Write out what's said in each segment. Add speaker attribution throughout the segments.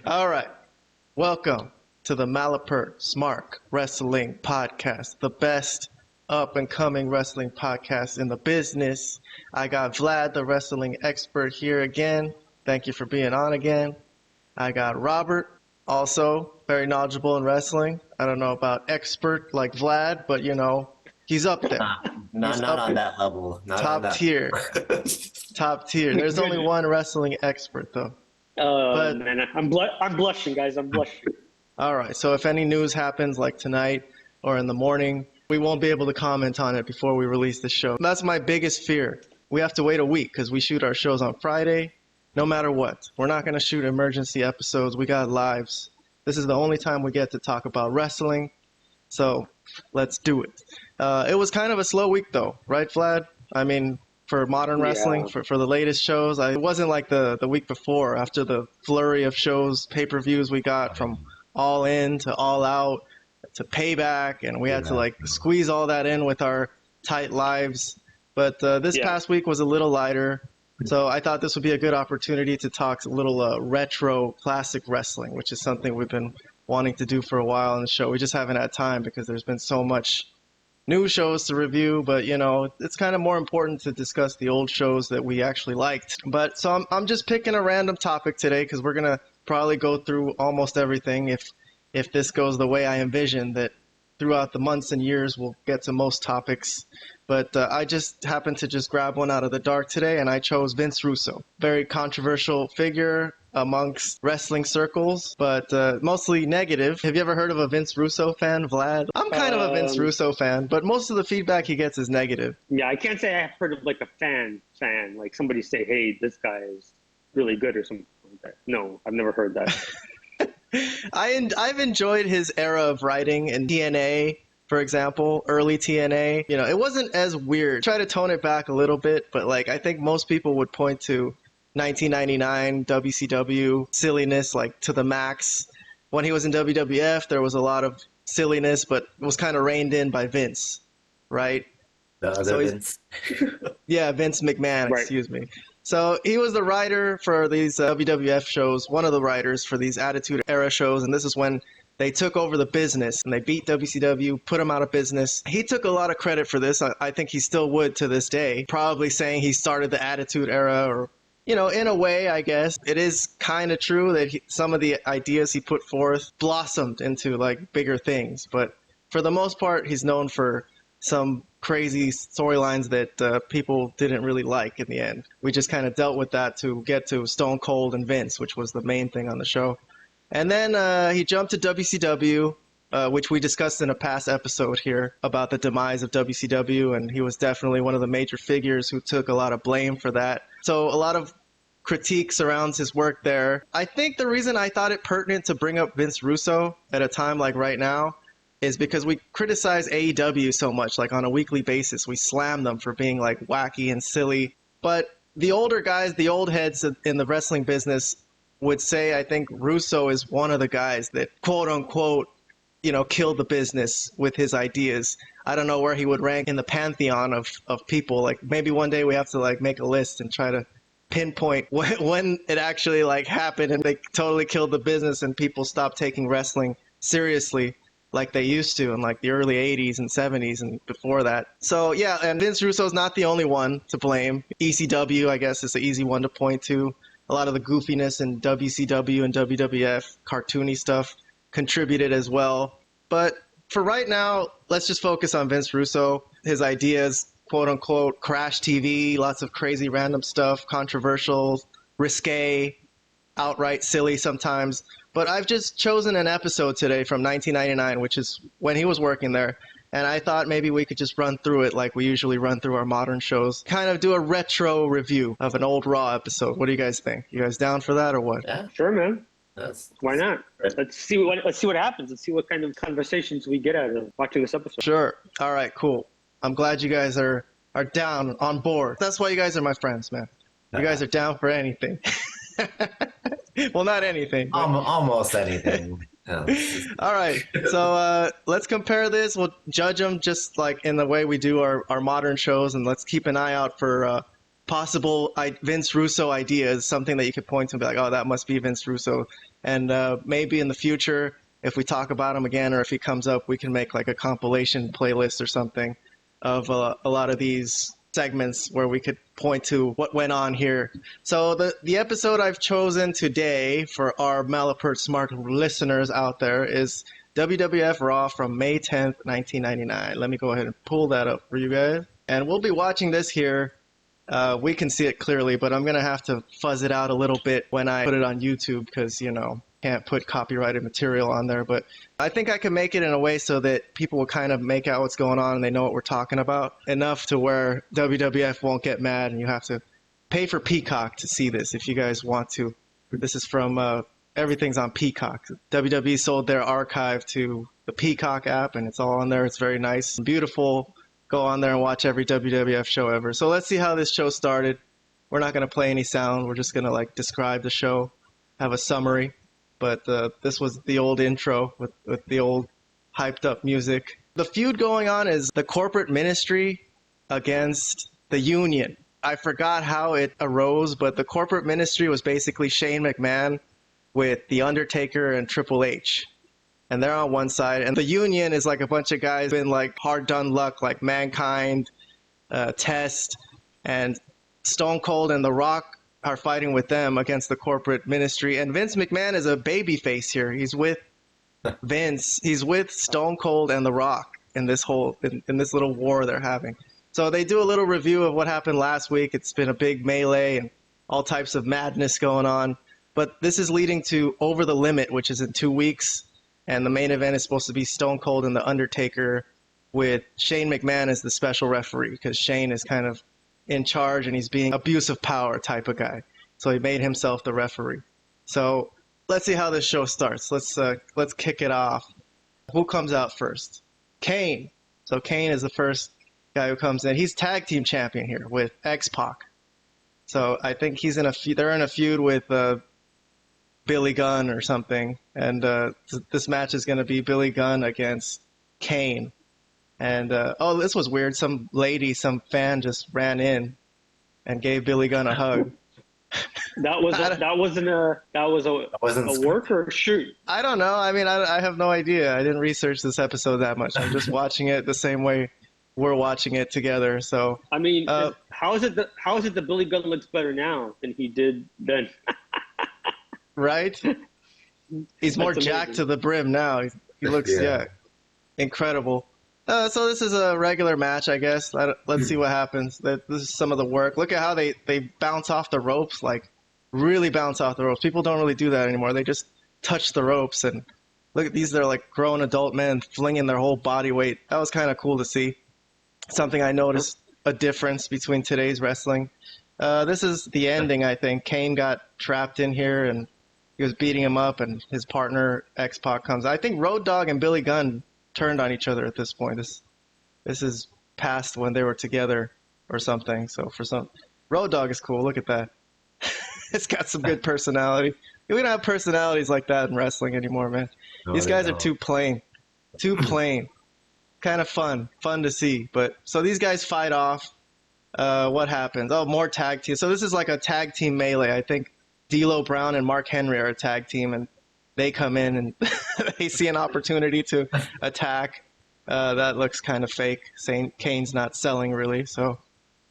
Speaker 1: All right. Welcome to the Malapert Smark Wrestling Podcast, the best up-and-coming wrestling podcast in the business. I got Vlad, the wrestling expert, here again. Thank you for being on again. I got Robert, also very knowledgeable in wrestling. I don't know about expert like Vlad, but you know, he's up there.
Speaker 2: Not on that level.
Speaker 1: Top tier. Top tier. There's only one wrestling expert, though.
Speaker 3: Oh, man, I'm blushing, guys. I'm blushing.
Speaker 1: All right. So if any news happens like tonight or in the morning, we won't be able to comment on it before we release the show. That's my biggest fear. We have to wait a week because we shoot our shows on Friday, no matter what. We're not going to shoot emergency episodes. We got lives. This is the only time we get to talk about wrestling. So let's do it. It was kind of a slow week, though, right, Vlad? I mean, for modern wrestling, for the latest shows. It wasn't like the week before, after the flurry of shows, pay-per-views we got from All In to All Out to Payback, and we had to like squeeze all that in with our tight lives. But this past week was a little lighter, so I thought this would be a good opportunity to talk a little retro classic wrestling, which is something we've been wanting to do for a while on the show. We just haven't had time because there's been so much new shows to review, but you know, it's kind of more important to discuss the old shows that we actually liked. But so I'm just picking a random topic today because we're gonna probably go through almost everything if this goes the way I envision, that throughout the months and years we'll get to most topics. But I just happened to just grab one out of the dark today, and I chose Vince Russo. Very controversial figure amongst wrestling circles, but mostly negative. Have you ever heard of a Vince Russo fan, Vlad? I'm kind of a Vince Russo fan, but most of the feedback he gets is negative.
Speaker 3: Yeah, I can't say I've heard of like a fan, like somebody say, hey, this guy is really good or something like that. No, I've never heard that.
Speaker 1: I've enjoyed his era of writing in TNA, for example, early TNA. You know, it wasn't as weird. Try to tone it back a little bit, but like I think most people would point to 1999 WCW silliness, like to the max. When he was in WWF, there was a lot of silliness, but it was kind of reined in by Vince, right?
Speaker 2: The other Vince.
Speaker 1: Yeah, Vince McMahon, excuse me. So he was the writer for these WWF shows, one of the writers for these Attitude Era shows, and this is when they took over the business and they beat WCW, put him out of business. He took a lot of credit for this. I think he still would to this day, probably saying he started the Attitude Era, or, you know, in a way, I guess. It is kind of true that some of the ideas he put forth blossomed into like bigger things, but for the most part, he's known for some crazy storylines that people didn't really like in the end. We just kind of dealt with that to get to Stone Cold and Vince, which was the main thing on the show. And then he jumped to WCW, which we discussed in a past episode here about the demise of WCW, and he was definitely one of the major figures who took a lot of blame for that. So a lot of critique surrounds his work there. I think the reason I thought it pertinent to bring up Vince Russo at a time like right now is because we criticize AEW so much, like on a weekly basis. We slam them for being like wacky and silly. But the older guys, the old heads in the wrestling business would say, I think Russo is one of the guys that, quote unquote, you know, killed the business with his ideas. I don't know where he would rank in the pantheon of people. Like maybe one day we have to like make a list and try to pinpoint when it actually like happened and they totally killed the business and people stopped taking wrestling seriously like they used to in like the early 80s and 70s and before that. So yeah, and Vince Russo's not the only one to blame. ECW, I guess, is the easy one to point to. A lot of the goofiness in WCW and WWF, cartoony stuff, contributed as well. But for right now, let's just focus on Vince Russo. His ideas, quote unquote, crash TV, lots of crazy random stuff, controversial, risque, outright silly sometimes. But I've just chosen an episode today from 1999, which is when he was working there. And I thought maybe we could just run through it like we usually run through our modern shows. Kind of do a retro review of an old Raw episode. What do you guys think? You guys down for that or what?
Speaker 2: Yeah,
Speaker 3: Sure, man. Why not?
Speaker 2: Right.
Speaker 3: Let's see what happens. Let's see what kind of conversations we get out of watching this episode.
Speaker 1: Sure. All right, cool. I'm glad you guys are down, on board. That's why you guys are my friends, man. You guys are down for anything. Well, not anything. But...
Speaker 2: Almost anything.
Speaker 1: All right. So let's compare this. We'll judge them just like in the way we do our modern shows, and let's keep an eye out for possible Vince Russo ideas, something that you could point to and be like, oh, that must be Vince Russo. And maybe in the future, if we talk about him again or if he comes up, we can make like a compilation playlist or something of a lot of these segments where we could point to what went on here. So the episode I've chosen today for our Malapert Smark listeners out there is WWF RAW from May 10th, 1999. Let me go ahead and pull that up for you guys. And we'll be watching this here. We can see it clearly, but I'm going to have to fuzz it out a little bit when I put it on YouTube because, you know, can't put copyrighted material on there. But I think I can make it in a way so that people will kind of make out what's going on and they know what we're talking about enough to where WWF won't get mad and you have to pay for Peacock to see this if you guys want to. This is from everything's on Peacock. WWE sold their archive to the Peacock app and it's all on there. It's very nice and beautiful. Go on there and watch every WWF show ever. So let's see how this show started. We're not going to play any sound. We're just going to like describe the show, have a summary. But this was the old intro with the old hyped up music. The feud going on is the corporate ministry against the union. I forgot how it arose, but the corporate ministry was basically Shane McMahon with The Undertaker and Triple H. And they're on one side. And the union is like a bunch of guys been like hard done luck, like Mankind, Test, and Stone Cold and The Rock are fighting with them against the corporate ministry. And Vince McMahon is a babyface here. He's with Vince. He's with Stone Cold and The Rock in this whole in this little war they're having. So they do a little review of what happened last week. It's been a big melee and all types of madness going on. But this is leading to Over the Limit, which is in 2 weeks. And the main event is supposed to be Stone Cold and The Undertaker with Shane McMahon as the special referee because Shane is kind of in charge and he's being abuse of power type of guy. So he made himself the referee. So let's see how this show starts. Let's kick it off. Who comes out first? Kane. So Kane is the first guy who comes in. He's tag team champion here with X-Pac. So I think he's in a feud. They're in a feud with Billy Gunn or something. And this match is going to be Billy Gunn against Kane. And, oh, this was weird. Some fan just ran in and gave Billy Gunn a hug.
Speaker 3: That was a work or a shoot?
Speaker 1: I don't know. I mean, I have no idea. I didn't research this episode that much. I'm just watching it the same way we're watching it together. So
Speaker 3: I mean, how is it that Billy Gunn looks better now than he did then?
Speaker 1: Right? He's more jacked to the brim now. He looks incredible. So this is a regular match, I guess. Let's see what happens. This is some of the work. Look at how they bounce off the ropes, like really bounce off the ropes. People don't really do that anymore. They just touch the ropes. And look at these. They're like grown adult men flinging their whole body weight. That was kind of cool to see. Something I noticed a difference between today's wrestling. This is the ending, I think. Kane got trapped in here and he was beating him up and his partner X-Pac comes. I think Road Dogg and Billy Gunn turned on each other at this point. This is past when they were together or something. So Road Dogg is cool. Look at that. It's got some good personality. We don't have personalities like that in wrestling anymore, man.
Speaker 2: No,
Speaker 1: these guys are too plain. Kind of fun to see. But so these guys fight off. What happens? Oh, more tag team. So this is like a tag team melee. I think D'Lo Brown and Mark Henry are a tag team, and they come in and they see an opportunity to attack. That looks kind of fake. Kane's not selling really, so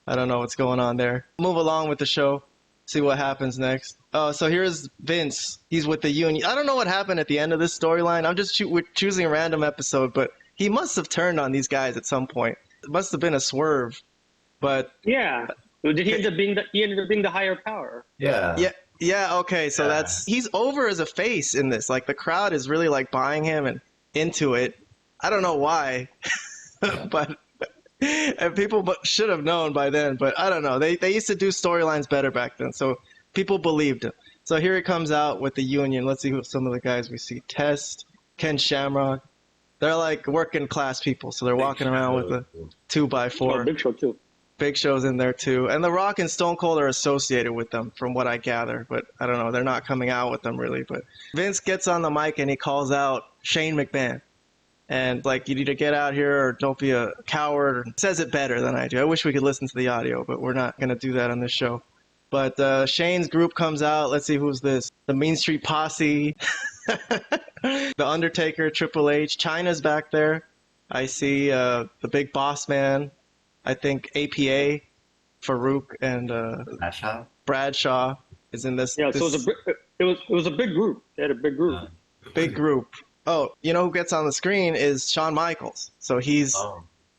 Speaker 1: I don't know what's going on there. Move along with the show, see what happens next. Oh, so here's Vince. He's with the union. I don't know what happened at the end of this storyline. I'm just choosing a random episode, but he must have turned on these guys at some point. It must have been a swerve. But
Speaker 3: yeah, did he end up being the higher power?
Speaker 2: Yeah.
Speaker 1: Yeah, okay, so he's over as a face in this. Like, the crowd is really, like, buying him and into it. I don't know why, but and people should have known by then, but I don't know. They used to do storylines better back then, so people believed him. So here he comes out with the union. Let's see who some of the guys we see. Test, Ken Shamrock. They're, like, working-class people, so they're walking around with a 2x4.
Speaker 3: Oh, Big Show, too.
Speaker 1: Big Show's in there too. And The Rock and Stone Cold are associated with them from what I gather. But I don't know. They're not coming out with them really. But Vince gets on the mic and he calls out Shane McMahon. And like, you need to get out here or don't be a coward. Or says it better than I do. I wish we could listen to the audio, but we're not going to do that on this show. But Shane's group comes out. Let's see, who's this? The Mean Street Posse. The Undertaker, Triple H. Chyna's back there. I see the Big Boss Man. I think APA, Farooq, and Bradshaw is in this.
Speaker 3: Yeah, so it was a big group. They had a big group.
Speaker 1: Big group. Oh, you know who gets on the screen is Shawn Michaels. So he's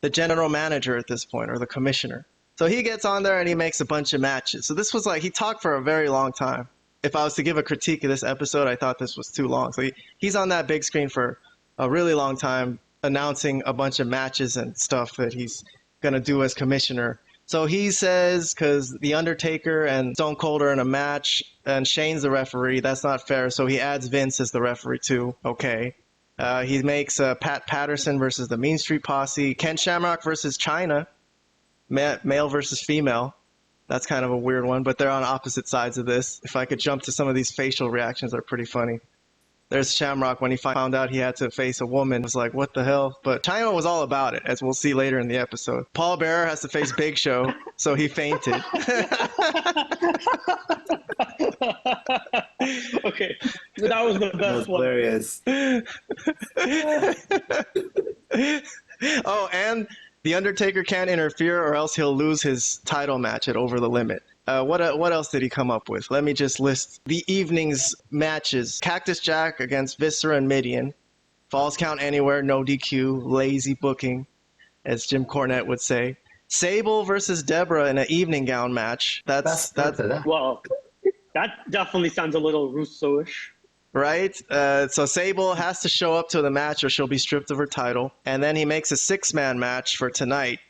Speaker 1: the general manager at this point, or the commissioner. So he gets on there and he makes a bunch of matches. So this was like, he talked for a very long time. If I was to give a critique of this episode, I thought this was too long. So he's on that big screen for a really long time, announcing a bunch of matches and stuff that he's going to do as commissioner. So he says, because The Undertaker and Stone Cold are in a match, and Shane's the referee, that's not fair. So he adds Vince as the referee too. Okay. He makes Pat Patterson versus the Mean Street Posse, Ken Shamrock versus Chyna, male versus female. That's kind of a weird one, but they're on opposite sides of this. If I could jump to some of these facial reactions, they're pretty funny. There's Shamrock when he found out he had to face a woman. It was like, what the hell? But Chyna was all about it, as we'll see later in the episode. Paul Bearer has to face Big Show, so he fainted.
Speaker 3: Okay, that was the best one.
Speaker 2: Hilarious.
Speaker 1: Oh, and The Undertaker can't interfere or else he'll lose his title match at Over the Limit. What else did he come up with? Let me just list the evening's matches. Cactus Jack against Viscera and Mideon. Falls count anywhere, no DQ, lazy booking, as Jim Cornette would say. Sable versus Debra in an evening gown match. That's
Speaker 3: Well, that definitely sounds a little Russo-ish.
Speaker 1: right. So Sable has to show up to the match or she'll be stripped of her title. And then he makes a 6-man match for tonight.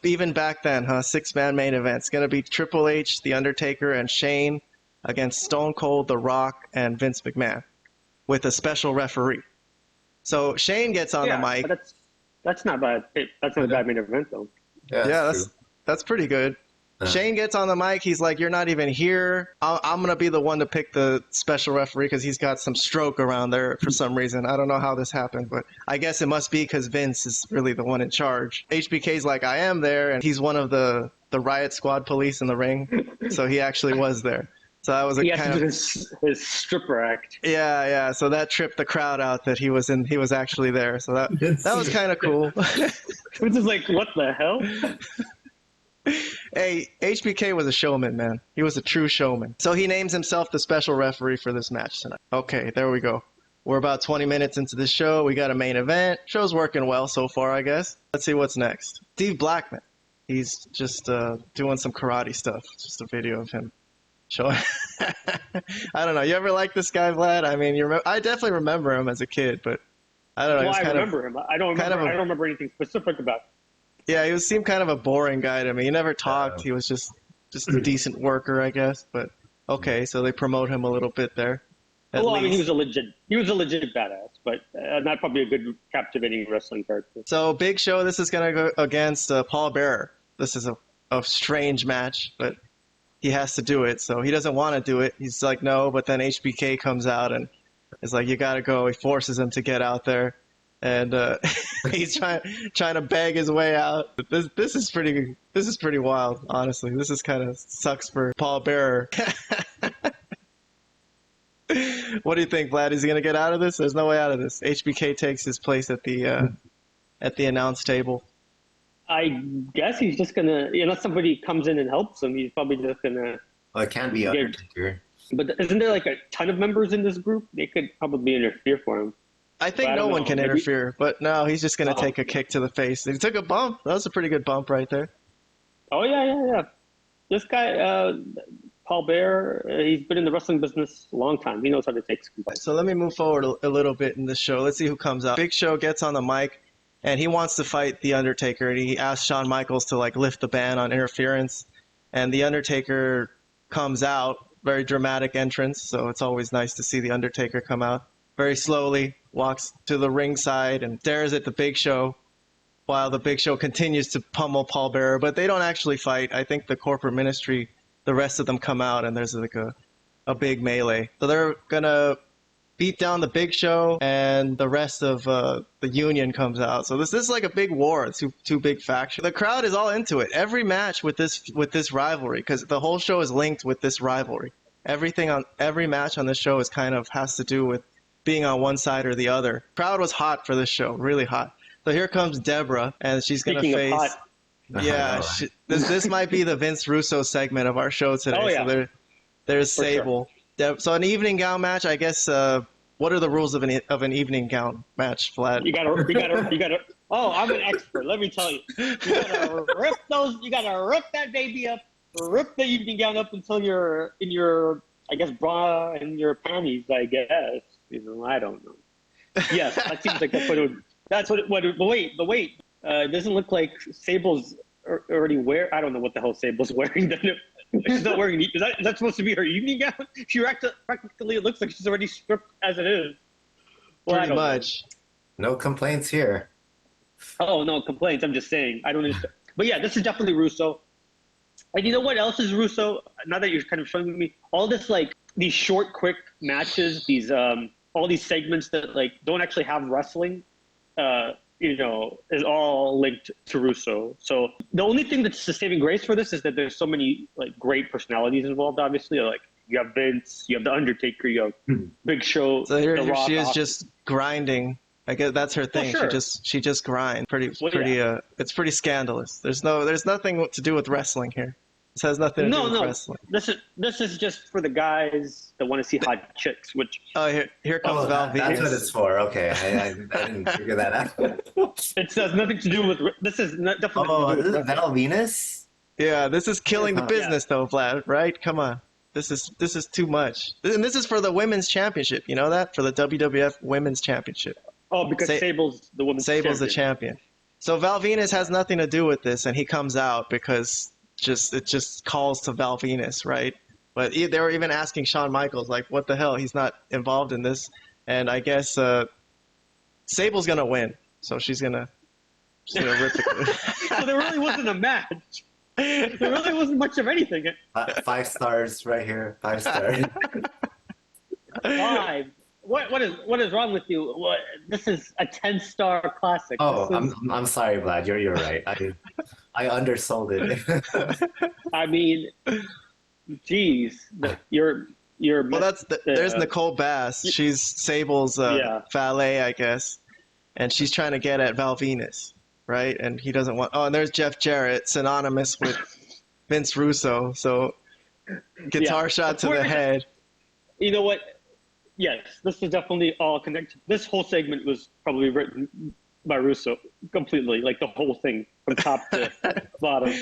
Speaker 1: Even back then, 6-man main event. It's going to be Triple H, The Undertaker, and Shane against Stone Cold, The Rock, and Vince McMahon with a special referee. So Shane gets on the mic.
Speaker 3: But that's not bad. That's not a bad main event, though.
Speaker 1: Yeah, that's pretty good. Shane gets on the mic. He's like, you're not even here. I'm going to be the one to pick the special referee because he's got some stroke around there for some reason. I don't know how this happened, but I guess it must be because Vince is really the one in charge. HBK's like, I am there, and he's one of the Riot Squad police in the ring, so he actually was there. So that was a kind of
Speaker 3: his stripper act.
Speaker 1: Yeah. So that tripped the crowd out that he was actually there. So that was kind of cool.
Speaker 3: Which is like, what the hell?
Speaker 1: Hey, HBK was a showman, man. He was a true showman. So he names himself the special referee for this match tonight. Okay, there we go. We're about 20 minutes into the show. We got a main event. Show's working well so far, I guess. Let's see what's next. Steve Blackman. He's just doing some karate stuff. Just a video of him showing. I don't know. You ever like this guy, Vlad? I mean, I definitely remember him as a kid, but I don't know.
Speaker 3: Well, I remember him. I don't remember anything specific about him.
Speaker 1: Yeah, he seemed kind of a boring guy to me. He never talked. He was just a decent worker, I guess. But okay, so they promote him a little bit there.
Speaker 3: I mean, he was a legit badass, but not probably a good captivating wrestling character.
Speaker 1: So Big Show, this is gonna go against Paul Bearer. This is a strange match, but he has to do it. So he doesn't want to do it. He's like, no. But then HBK comes out and is like, you gotta go. He forces him to get out there. And he's trying to beg his way out. This is pretty wild, honestly. This is kind of sucks for Paul Bearer. What do you think, Vlad? Is he gonna get out of this? There's no way out of this. HBK takes his place at the announce table.
Speaker 3: I guess he's just gonna, unless somebody comes in and helps him, he's probably just gonna.
Speaker 2: Well, it can be Undertaker.
Speaker 3: But isn't there like a ton of members in this group? They could probably interfere for him.
Speaker 1: I think no one can interfere, but no, he's just going to take a kick to the face. He took a bump. That was a pretty good bump right there.
Speaker 3: Oh, yeah. This guy, Paul Bearer, he's been in the wrestling business a long time. He knows how to take some bumps.
Speaker 1: So let me move forward a little bit in this show. Let's see who comes out. Big Show gets on the mic, and he wants to fight The Undertaker. And he asks Shawn Michaels to lift the ban on interference. And The Undertaker comes out, very dramatic entrance, so it's always nice to see The Undertaker come out. Very slowly, walks to the ringside and stares at the Big Show while the Big Show continues to pummel Paul Bearer. But they don't actually fight. I think the corporate ministry, the rest of them come out and there's like a big melee. So they're going to beat down the Big Show, and the rest of the Union comes out. So this is like a big war, two big factions. The crowd is all into it. Every match with this rivalry, because the whole show is linked with this rivalry. Every match on this show has to do with being on one side or the other. Crowd was hot for this show, really hot. So here comes Debra, and she's going to face. Yeah, this might be the Vince Russo segment of our show today. Oh, yeah. So there's for Sable. Sure. So an evening gown match, I guess. What are the rules of an evening gown match, Vlad? You
Speaker 3: gotta. Oh, I'm an expert. Let me tell you. You gotta rip that baby up. Rip the evening gown up until you're in your, I guess, bra and your panties. I guess. I don't know. Yes, that seems like that's what. But wait. It doesn't look like Sable's already I don't know what the hell Sable's wearing. She's not wearing. Is that supposed to be her evening gown? She practically it looks like she's already stripped as it is.
Speaker 1: Well, pretty much.
Speaker 2: No complaints here.
Speaker 3: Oh, no complaints. I'm just saying. I don't understand. But yeah, this is definitely Russo. And you know what else is Russo? Now that you're kind of showing me all this, like these short, quick matches, these all these segments that like don't actually have wrestling. Is all linked to Russo. So the only thing that's the saving grace for this is that there's so many like great personalities involved. Obviously, like you have Vince, you have the Undertaker, you have Big Show.
Speaker 1: So here she is just grinding. I guess that's her thing. Well, sure. She just grinds. It's pretty scandalous. There's nothing to do with wrestling here. This has nothing to do with wrestling.
Speaker 3: This is just for the guys that want to see hot chicks. Which
Speaker 1: here comes Val Venis.
Speaker 2: That's what it's for. Okay, I didn't figure that out.
Speaker 3: It has nothing to do with. This is definitely.
Speaker 2: Oh, this is Val Venis.
Speaker 1: Yeah, this is killing the business though, Vlad. Right? Come on. This is too much. And this is for the women's championship. You know that, for the WWF Women's Championship.
Speaker 3: Oh, because Sable's the women's.
Speaker 1: Sable's the champion. So Val Venis has nothing to do with this, and he comes out because. It just calls to Val Venis, right? But they were even asking Shawn Michaels, like, what the hell? He's not involved in this. And I guess Sable's going to win. So she's going to rip it.
Speaker 3: So there really wasn't a match. There really wasn't much of anything.
Speaker 2: 5 stars right here. 5 stars.
Speaker 3: 5. What is wrong with you? This is a 10-star classic.
Speaker 2: Oh, I'm sorry, Vlad. You're right. I undersold it.
Speaker 3: I mean, geez, you're.
Speaker 1: Well, there's Nicole Bass. She's Sable's valet, I guess, and she's trying to get at Val Venis, right? And he doesn't want. Oh, and there's Jeff Jarrett, synonymous with Vince Russo. So, guitar shot to the head.
Speaker 3: You know what? Yes, this is definitely all connected. This whole segment was probably written by Russo completely, like the whole thing from top to bottom.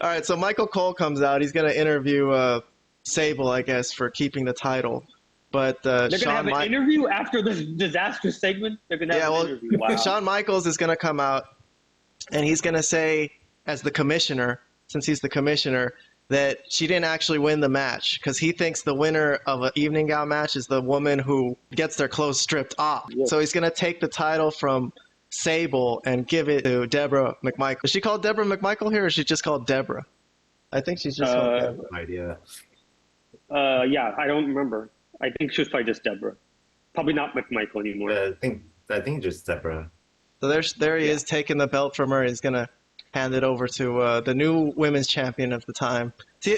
Speaker 1: All right, so Michael Cole comes out. He's going to interview Sable, I guess, for keeping the title. But
Speaker 3: they're going to have an interview after this disastrous segment? They're going to have an interview. Wow.
Speaker 1: Shawn Michaels is going to come out, and he's going to say, as the commissioner, since he's the commissioner, that she didn't actually win the match because he thinks the winner of an evening gown match is the woman who gets their clothes stripped off. Yeah. So he's going to take the title from Sable and give it to Debra McMichael. Is she called Debra McMichael here, or is she just called Debra? I think she's just called Debra.
Speaker 2: No idea.
Speaker 3: Yeah, I don't remember. I think she was probably just Debra. Probably not McMichael anymore.
Speaker 2: I think just Debra.
Speaker 1: So there he is, taking the belt from her. He's going to hand it over to the new women's champion of the time.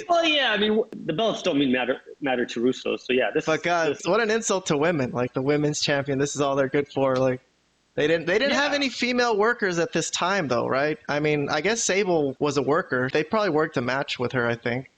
Speaker 3: Well, yeah, I mean, the belts don't mean matter to Russo, so yeah.
Speaker 1: But God, what an insult to women! Like the women's champion, this is all they're good for. Like they didn't have any female workers at this time, though, right? I mean, I guess Sable was a worker. They probably worked a match with her, I think.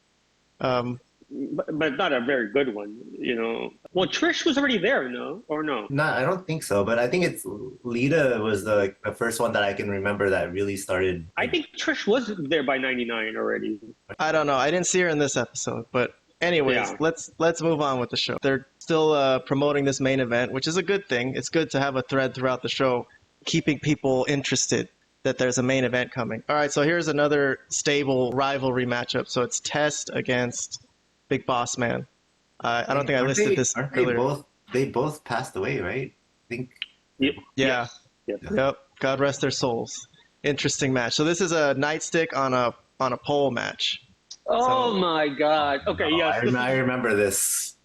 Speaker 3: But not a very good one, you know. Well, Trish was already there, no? Or no?
Speaker 2: No, I don't think so. But I think it's Lita was the first one that I can remember that really started.
Speaker 3: I think Trish was there by '99 already.
Speaker 1: I don't know. I didn't see her in this episode. But anyways, let's move on with the show. They're still promoting this main event, which is a good thing. It's good to have a thread throughout the show, keeping people interested that there's a main event coming. All right, so here's another stable rivalry matchup. So it's Test against Big Boss Man. I don't think I listed this earlier.
Speaker 2: They both passed away, right? I think.
Speaker 3: Yep.
Speaker 1: Yeah. Yep. God rest their souls. Interesting match. So this is a Nightstick on a pole match.
Speaker 3: Oh my God. Okay.
Speaker 2: I remember this.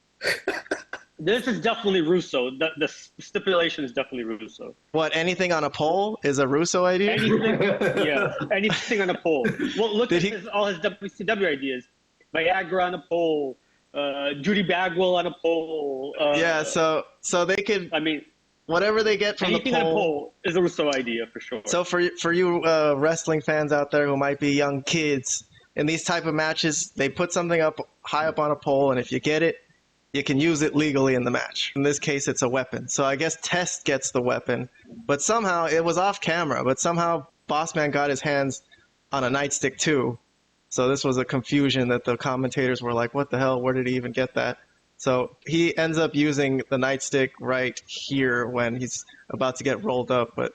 Speaker 3: This is definitely Russo. The stipulation is definitely Russo.
Speaker 1: What, anything on a pole is a Russo idea?
Speaker 3: Anything, yeah, anything on a pole. Well, look at all his WCW ideas. Viagra on a pole, Judy Bagwell on a pole.
Speaker 1: Yeah, so they could.
Speaker 3: I mean,
Speaker 1: whatever they get from the
Speaker 3: anything on a pole is a Russo idea for sure.
Speaker 1: So for you wrestling fans out there who might be young kids, in these type of matches, they put something up high up on a pole, and if you get it, you can use it legally in the match. In this case, it's a weapon. So I guess Test gets the weapon, but somehow it was off camera. But somehow Bossman got his hands on a nightstick too. So this was a confusion that the commentators were like, "What the hell? Where did he even get that?" So he ends up using the nightstick right here when he's about to get rolled up, but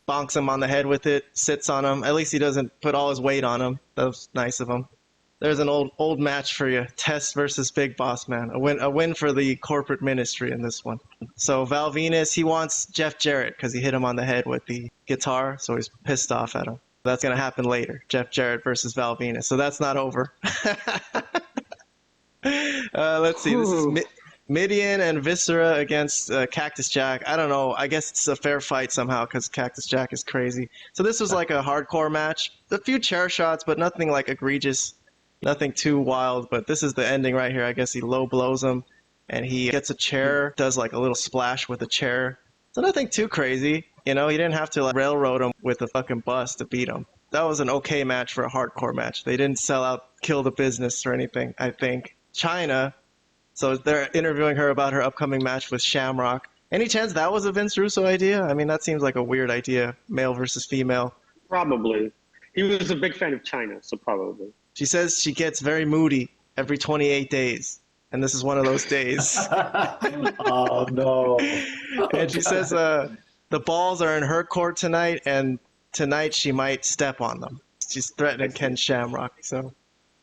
Speaker 1: bonks him on the head with it, sits on him. At least he doesn't put all his weight on him. That was nice of him. There's an old match for you. Test versus Big Boss Man. A win for the corporate ministry in this one. So Val Venis, he wants Jeff Jarrett because he hit him on the head with the guitar, so he's pissed off at him. That's going to happen later. Jeff Jarrett versus Val Venis. So that's not over. Let's see. This is Mideon and Viscera against Cactus Jack. I don't know. I guess it's a fair fight somehow because Cactus Jack is crazy. So this was like a hardcore match. A few chair shots, but nothing like egregious. Nothing too wild, but this is the ending right here. I guess he low blows him, and he gets a chair, does like a little splash with a chair. So nothing too crazy. You know, he didn't have to like railroad him with a fucking bus to beat him. That was an okay match for a hardcore match. They didn't sell out, kill the business or anything, I think. Chyna, so they're interviewing her about her upcoming match with Shamrock. Any chance that was a Vince Russo idea? I mean, that seems like a weird idea, male versus female.
Speaker 3: Probably. He was a big fan of Chyna, so probably.
Speaker 1: She says she gets very moody every 28 days, and this is one of those days.
Speaker 2: Oh, no.
Speaker 1: And she says the balls are in her court tonight, and tonight she might step on them. She's threatening Ken Shamrock. So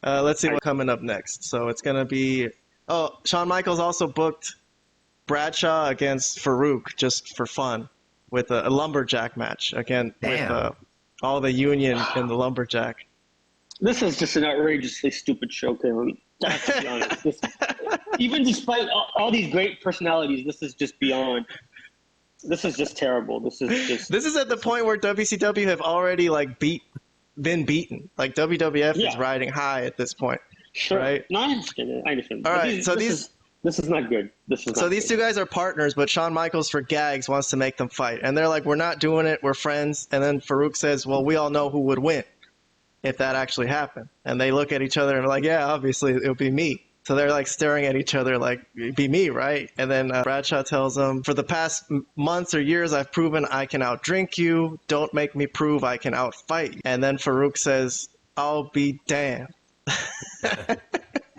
Speaker 1: let's see what's coming up next. So it's going to be... Oh, Shawn Michaels also booked Bradshaw against Farooq just for fun with a lumberjack match. Again, with all the union in the lumberjack.
Speaker 3: This is just an outrageously stupid show, Kalen. I have to be honest. Even despite all these great personalities, this is just beyond. This is just terrible. This is
Speaker 1: at the point where WCW have already like been beaten. Like WWF is riding high at this point.
Speaker 3: Sure.
Speaker 1: Right?
Speaker 3: No, I understand.
Speaker 1: All right.
Speaker 3: This is not good.
Speaker 1: These two guys are partners, but Shawn Michaels for gags wants to make them fight, and they're like, "We're not doing it. We're friends." And then Farooq says, "Well, we all know who would win if that actually happened." And they look at each other and are like, "Yeah, obviously it would be me." So they're like staring at each other like, "It'd be me, right?" And then Bradshaw tells them, "For the past months or years, I've proven I can outdrink you. Don't make me prove I can outfight you." And then Farooq says, "I'll be damned."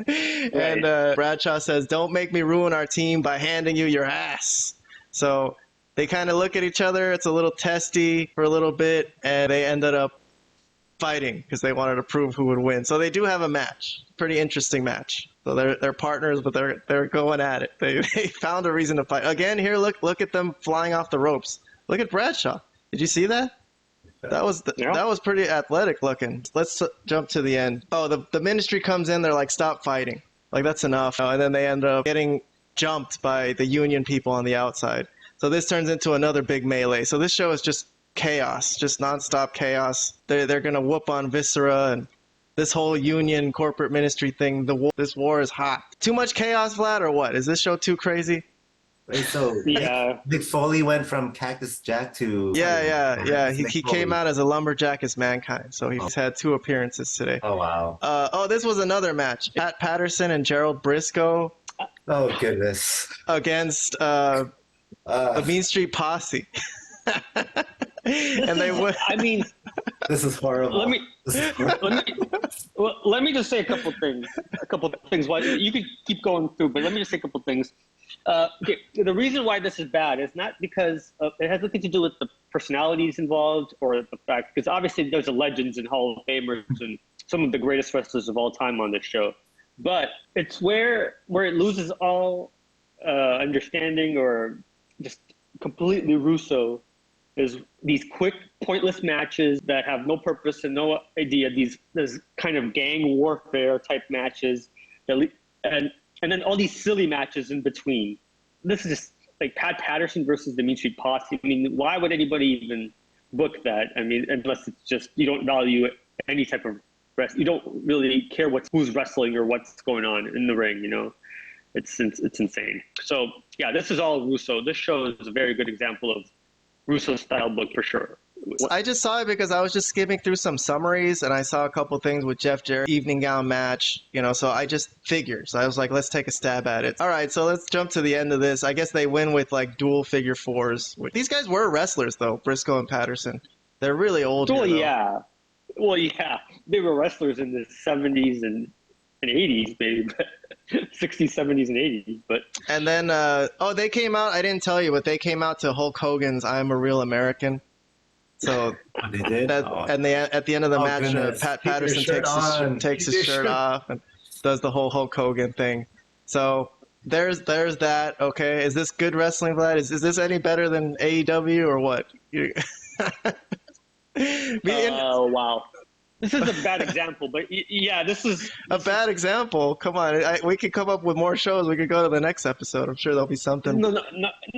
Speaker 1: And Bradshaw says, "Don't make me ruin our team by handing you your ass." So they kind of look at each other. It's a little testy for a little bit, and they ended up fighting because they wanted to prove who would win. So they do have a match. Pretty interesting match. So they're partners, but they're going at it. They found a reason to fight. Again, here, look at them flying off the ropes. Look at Bradshaw. Did you see that? That was pretty athletic looking. Let's jump to the end. Oh, the ministry comes in. They're like, "Stop fighting. Like, that's enough." And then they end up getting jumped by the union people on the outside. So this turns into another big melee. So this show is just chaos, just nonstop chaos. They're gonna whoop on Viscera and this whole union corporate ministry thing. This war is hot. Too much chaos, Vlad, or what? Is this show too crazy?
Speaker 2: Wait, so Mick Foley went from Cactus Jack to...
Speaker 1: Yeah. He came out as a lumberjack as Mankind, so he's had 2 appearances today.
Speaker 2: Oh, wow.
Speaker 1: This was another match. Pat Patterson and Gerald Briscoe.
Speaker 2: Oh, goodness.
Speaker 1: Against the Mean Street Posse. And they would...
Speaker 3: I mean...
Speaker 2: This is horrible.
Speaker 3: Let me just say a couple things. Why you could keep going through, but let me just say a couple things. Okay, the reason why this is bad is not because it has nothing to do with the personalities involved or the fact, because obviously there's legends and Hall of Famers and some of the greatest wrestlers of all time on this show, but it's where it loses all understanding or just completely Russo is these quick, pointless matches that have no purpose and no idea. These kind of gang warfare type matches, and then all these silly matches in between. this is just like Pat Patterson versus the Mean Street Posse. I mean, why would anybody even book that? I mean, unless it's just you don't value any type of you don't really care who's wrestling or what's going on in the ring. You know, it's insane. So yeah, this is all Russo. This show is a very good example of Russo style book for sure.
Speaker 1: I just saw it because I was just skimming through some summaries and I saw a couple things with Jeff Jarrett, evening gown match, you know, so I just figured. So I was like, let's take a stab at it. All right, so let's jump to the end of this. I guess they win with like dual figure fours. These guys were wrestlers though, Briscoe and Patterson. They're really old.
Speaker 3: Well,
Speaker 1: here,
Speaker 3: yeah. Well, yeah. They were wrestlers in the 70s and 80s, maybe, but 60s, 70s, and 80s. But
Speaker 1: and then, they came out, I didn't tell you, but they came out to Hulk Hogan's I'm a Real American. So
Speaker 2: they did,
Speaker 1: and they at the end of the match, Pat Patterson takes his shirt off and does the whole Hulk Hogan thing. So there's that. Okay, is this good wrestling, Vlad? Is this any better than AEW or what?
Speaker 3: Oh wow, this is a bad example, but yeah, this is
Speaker 1: a bad example. Come on, we could come up with more shows. We could go to the next episode. I'm sure there'll be something.
Speaker 3: No.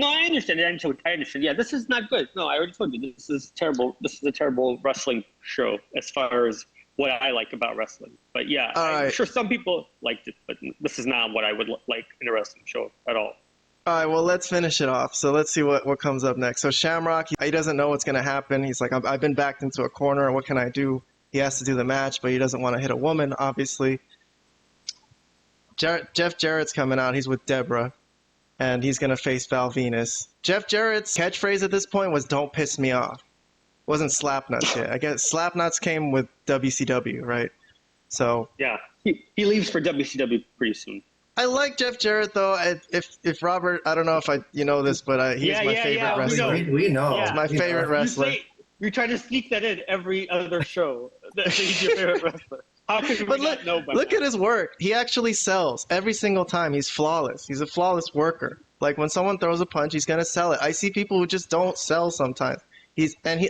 Speaker 3: I understand. I understand. Yeah, this is not good. No, I already told you this is terrible. This is a terrible wrestling show as far as what I like about wrestling. But yeah, I'm sure some people liked it, but this is not what I would like in a wrestling show at all.
Speaker 1: All right, well, let's finish it off. So let's see what comes up next. So Shamrock, he doesn't know what's going to happen. He's like, I've been backed into a corner. What can I do? He has to do the match, but he doesn't want to hit a woman, obviously. Jeff Jarrett's coming out. He's with Debra, and he's going to face Val Venis. Jeff Jarrett's catchphrase at this point was, don't piss me off. It wasn't Slapnuts yet. I guess Slapnuts came with WCW, right? So
Speaker 3: yeah, he leaves for WCW pretty soon.
Speaker 1: I like Jeff Jarrett, though. If Robert, I don't know if you know this, but he's my favorite wrestler.
Speaker 2: We know.
Speaker 1: He's my favorite wrestler.
Speaker 3: You try to sneak that in every other show. That he's your favorite wrestler. How could we not know by
Speaker 1: look at his work. He actually sells every single time. He's flawless. He's a flawless worker. Like when someone throws a punch, he's gonna sell it. I see people who just don't sell sometimes.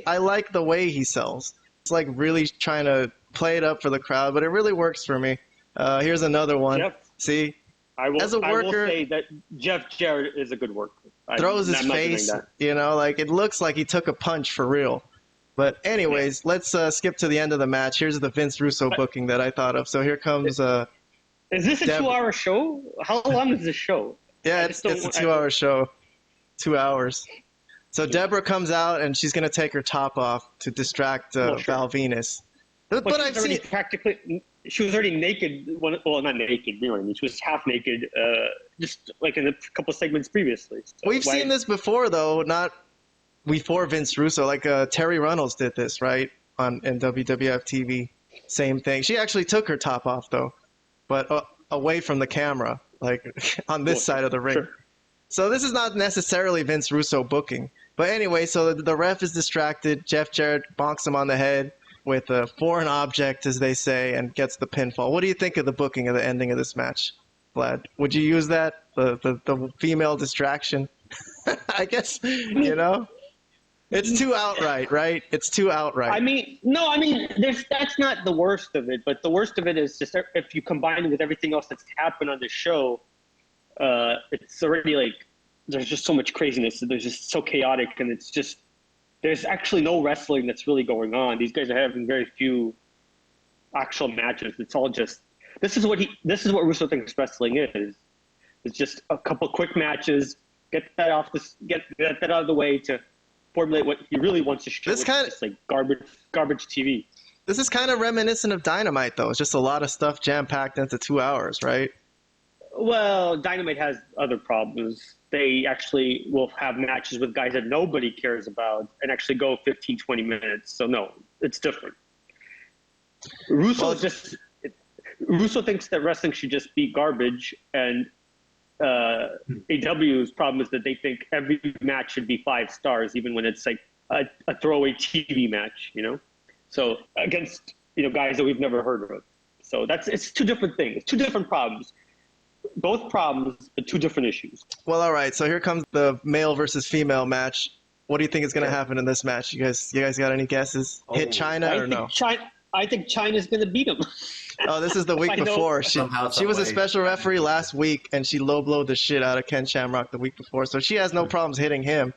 Speaker 1: I like the way he sells. It's like really trying to play it up for the crowd, but it really works for me. Here's another one. See. I will say that Jeff Jarrett is a good worker. Throws his face, you know, like it looks like he took a punch for real. But anyways, let's skip to the end of the match. Here's the Vince Russo booking that I thought of. So here comes
Speaker 3: Is this a 2-hour show? How long is this show?
Speaker 1: Yeah, it's a 2-hour show. 2 hours. So Debra comes out and she's going to take her top off to distract Val Venis. But I've seen practically.
Speaker 3: She was already naked. Well, not naked. You know what I mean? She was half naked, just like in a couple segments previously. So
Speaker 1: we've seen this before, though. Not before Vince Russo. Like Terry Runnels did this, right? In WWF TV. Same thing. She actually took her top off, though, but away from the camera, like on this side of the ring. Sure. So this is not necessarily Vince Russo booking. But anyway, so the ref is distracted. Jeff Jarrett bonks him on the head with a foreign object, as they say, and gets the pinfall. What do you think of the booking of the ending of this match, Vlad? Would you use that, the female distraction? I guess, you know? It's too outright, right? It's too outright.
Speaker 3: That's not the worst of it, but the worst of it is just if you combine it with everything else that's happened on the show, it's already like there's just so much craziness. There's just so chaotic, and it's just there's actually no wrestling that's really going on. These guys are having very few actual matches. It's all just this is what Russo thinks wrestling is. It's just a couple quick matches, get that out of the way to formulate what he really wants to show. This kind of like garbage TV.
Speaker 1: This is kind of reminiscent of Dynamite, though. It's just a lot of stuff jam-packed into 2 hours, right?
Speaker 3: Well, Dynamite has other problems. They actually will have matches with guys that nobody cares about and actually go 15, 20 minutes. So, no, it's different. Russo thinks that wrestling should just be garbage, and AEW's problem is that they think every match should be 5 stars, even when it's like a throwaway TV match, you know? So against, guys that we've never heard of. So it's two different things, 2 different problems. Both problems, but 2 different issues.
Speaker 1: Well, all right. So here comes the male versus female match. What do you think is going to happen in this match? You guys got any guesses? Hit Chyna or no?
Speaker 3: I think Chyna's going to beat him.
Speaker 1: Oh, this is the week
Speaker 3: I know.
Speaker 1: before. She was a
Speaker 2: way.
Speaker 1: special referee last week, and she low blowed the shit out of Ken Shamrock the week before, so she has no problems hitting him.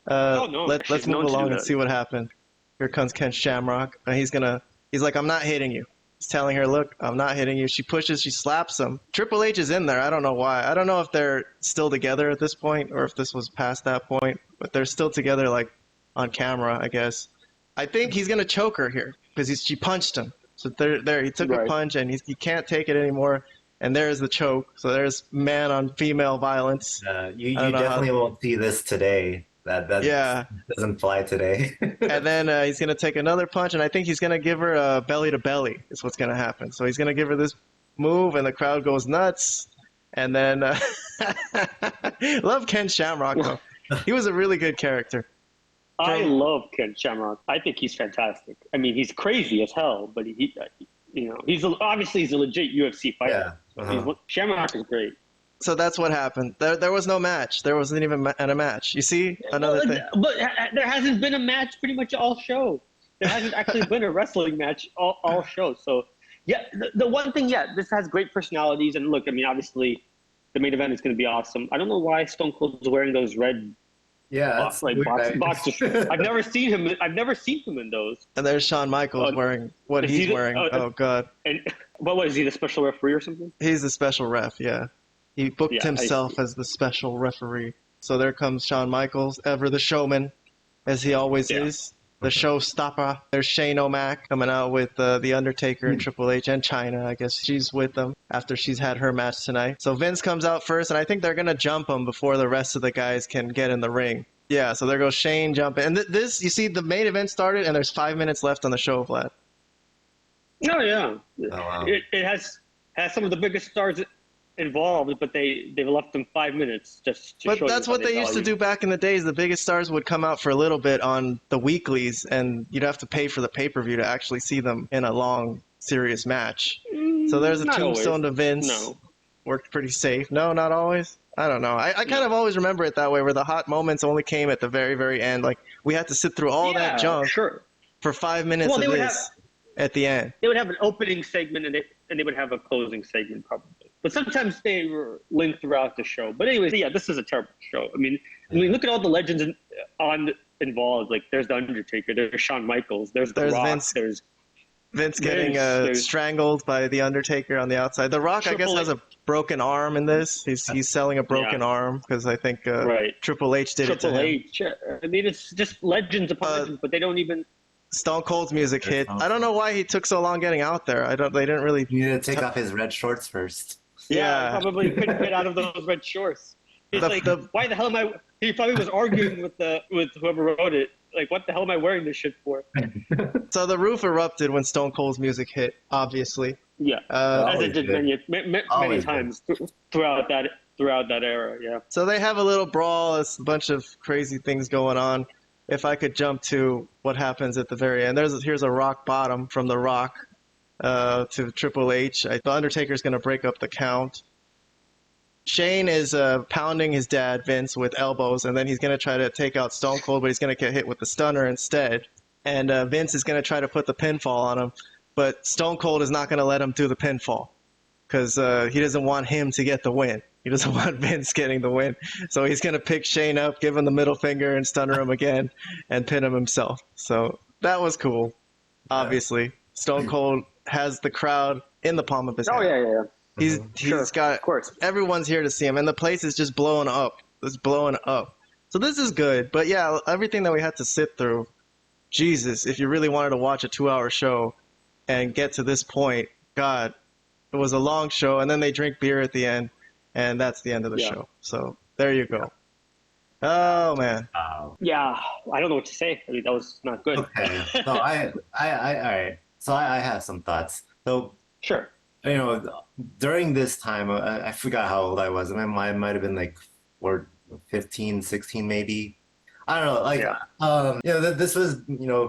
Speaker 3: No,
Speaker 1: Let's
Speaker 3: she's
Speaker 1: move
Speaker 3: known to do
Speaker 1: along and
Speaker 3: that.
Speaker 1: see what happened. Here comes Ken Shamrock, and he's like, I'm not hitting you. He's telling her, look, I'm not hitting you. She pushes, she slaps him. Triple H is in there. I don't know why. I don't know if they're still together at this point or if this was past that point, but they're still together, like, on camera, I guess. I think he's going to choke her here because she punched him. So there, he took a punch, and he can't take it anymore. And there's the choke. So there's man on female violence.
Speaker 2: You definitely won't see this today. That doesn't fly today.
Speaker 1: And then he's going to take another punch, and I think he's going to give her a belly-to-belly is what's going to happen. So he's going to give her this move, and the crowd goes nuts. And then love Ken Shamrock, though. He was a really good character.
Speaker 3: I love Ken Shamrock. I think he's fantastic. I mean, he's crazy as hell, but he's obviously he's a legit UFC fighter.
Speaker 2: Yeah.
Speaker 3: Shamrock is great.
Speaker 1: So that's what happened. There was no match. There wasn't even a match. You see? Another thing.
Speaker 3: But there hasn't been a match pretty much all show. There hasn't actually been a wrestling match all show. So, yeah, the one thing, this has great personalities. And look, I mean, obviously, the main event is going to be awesome. I don't know why Stone Cold is wearing those red boxers. I've never seen him in those.
Speaker 1: And there's Shawn Michaels wearing what he's wearing. Oh, God.
Speaker 3: And what is he, the special referee or something?
Speaker 1: He's the special ref, yeah. He booked himself as the special referee. So there comes Shawn Michaels, ever the showman, as he always is. The showstopper. There's Shane O'Mac coming out with The Undertaker and Triple H and Chyna. I guess she's with them after she's had her match tonight. So Vince comes out first, and I think they're going to jump him before the rest of the guys can get in the ring. Yeah, so there goes Shane jumping. And this, you see, the main event started, and there's 5 minutes left on the show, Vlad.
Speaker 3: Oh, yeah.
Speaker 2: Oh, wow.
Speaker 3: It has some of the biggest stars involved, but they've left them 5 minutes just to show.
Speaker 1: But that's what they used to do back in the days. The biggest stars would come out for a little bit on the weeklies, and you'd have to pay for the pay-per-view to actually see them in a long, serious match. So there's a tombstone to Vince.
Speaker 3: No.
Speaker 1: Worked pretty safe. No, not always. I don't know. I kind of always remember it that way, where the hot moments only came at the very, very end. Like, we had to sit through all that junk for 5 minutes of this at the end.
Speaker 3: They would have an opening segment, and they would have a closing segment, probably. But sometimes they were linked throughout the show. But anyways, this is a terrible show. I mean, look at all the legends involved. Like, there's The Undertaker, there's Shawn Michaels, there's The Rock,
Speaker 1: Vince. Vince getting strangled by The Undertaker on the outside. The Rock, I guess, has a broken arm in this. He's selling a broken arm because I think Triple H did it to him.
Speaker 3: Triple H. I mean, it's just legends upon legends, but they don't even...
Speaker 1: Stone Cold's music hit. I don't know why he took so long getting out there. They didn't really...
Speaker 2: He needed to take off his red shorts first.
Speaker 3: Yeah, he probably couldn't get out of those red shorts. He's why the hell am I... He probably was arguing with whoever wrote it. Like, what the hell am I wearing this shit for?
Speaker 1: So the roof erupted when Stone Cold's music hit, obviously.
Speaker 3: Yeah, as it did many times throughout that era, yeah.
Speaker 1: So they have a little brawl. It's a bunch of crazy things going on. If I could jump to what happens at the very end. Here's a rock bottom from The Rock to Triple H. The Undertaker's going to break up the count. Shane is pounding his dad, Vince, with elbows, and then he's going to try to take out Stone Cold, but he's going to get hit with the stunner instead. And Vince is going to try to put the pinfall on him, but Stone Cold is not going to let him do the pinfall because he doesn't want him to get the win. He doesn't want Vince getting the win. So he's going to pick Shane up, give him the middle finger, and stunner him again, and pin him himself. So that was cool, obviously. Stone Cold has the crowd in the palm of his hand.
Speaker 3: Oh, yeah.
Speaker 1: He's got, of course, everyone's here to see him, and the place is just blowing up. It's blowing up. So this is good, but yeah, everything that we had to sit through, Jesus, if you really wanted to watch a 2-hour show and get to this point, God, it was a long show, and then they drink beer at the end, and that's the end of the show. So there you go. Oh, man.
Speaker 3: Yeah, I don't know what to say. I mean, that was not good.
Speaker 2: Okay, so all right. So I have some thoughts. So
Speaker 3: sure.
Speaker 2: During this time, I forgot how old I was. I might have been like 15, 16 maybe. I don't know. This was,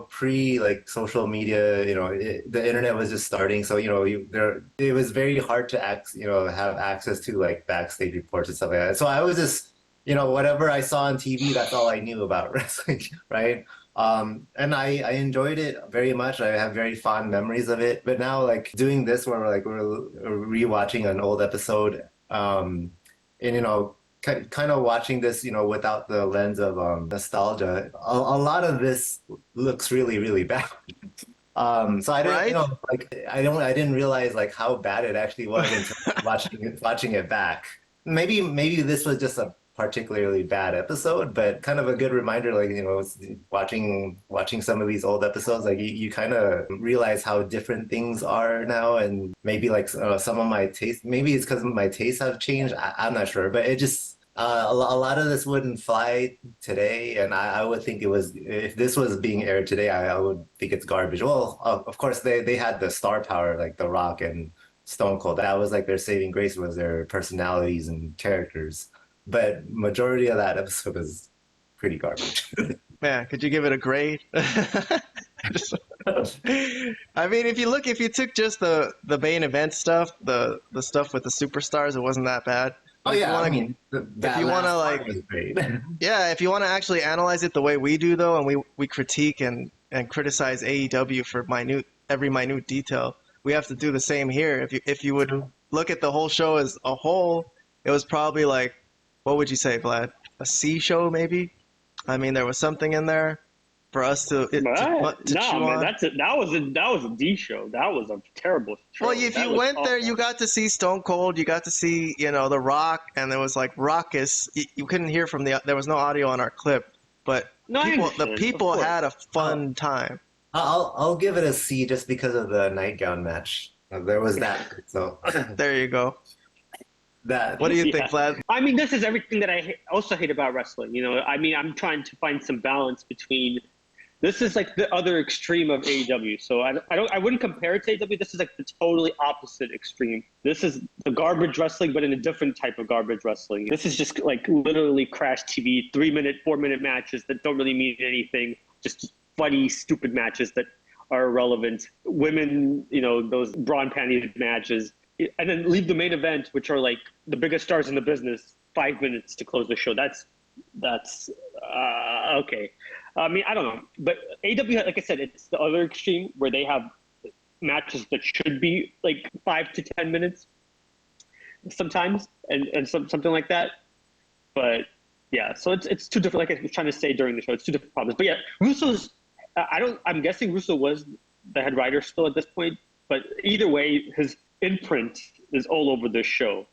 Speaker 2: pre social media. The internet was just starting, so it was very hard to have access to backstage reports and stuff like that. So I was just, whatever I saw on TV, that's all I knew about wrestling, right? And I enjoyed it very much. I have very fond memories of it. But now, like doing this, where we're rewatching an old episode, and kind of watching this, without the lens of nostalgia, a lot of this looks really, really bad. So I didn't, I didn't realize like how bad it actually was until watching it back. Maybe this was just a particularly bad episode, but kind of a good reminder, like, watching some of these old episodes, like you kind of realize how different things are now, and maybe like some of my taste, maybe it's because my tastes have changed. I'm not sure, but it just a lot of this wouldn't fly today, and I would think if this was being aired today, I would think it's garbage. Well, of course they had the star power, like The Rock and Stone Cold. That was like their saving grace, was their personalities and characters. But majority of that episode is pretty garbage.
Speaker 1: Man, could you give it a grade? I mean, if you took just the main event stuff, the stuff with the superstars, it wasn't that bad.
Speaker 2: Oh yeah,
Speaker 1: if you want to like, yeah, if you want to actually analyze it the way we do though, and we critique and criticize AEW for every minute detail, we have to do the same here. If you would look at the whole show as a whole, it was probably like, what would you say, Vlad? A C show, maybe? I mean, there was something in there for us to chew on.
Speaker 3: That was a D show. That was a terrible show.
Speaker 1: Well, if you went there, you got to see Stone Cold, you got to see, The Rock, and there was like raucous. You couldn't hear there was no audio on our clip, but the people had a fun time.
Speaker 2: I'll give it a C just because of the nightgown match. There was that. So
Speaker 1: there you go.
Speaker 2: That.
Speaker 1: What do you think, Vlad?
Speaker 3: I mean, this is everything that I also hate about wrestling. I mean, I'm trying to find some balance between. This is like the other extreme of AEW. So I wouldn't compare it to AEW. This is like the totally opposite extreme. This is the garbage wrestling, but in a different type of garbage wrestling. This is just like literally crash TV, 3-minute, 4-minute matches that don't really mean anything. Just funny, stupid matches that are irrelevant. Women, those bra and panties matches. And then leave the main event, which are like the biggest stars in the business, 5 minutes to close the show. That's okay. I mean, I don't know. But AEW, like I said, it's the other extreme where they have matches that should be like 5 to 10 minutes sometimes, and something like that. But yeah, so it's two different. Like I was trying to say during the show, it's two different problems. But yeah, Russo's. I'm guessing Russo was the head writer still at this point. But either way, his imprint is all over this show.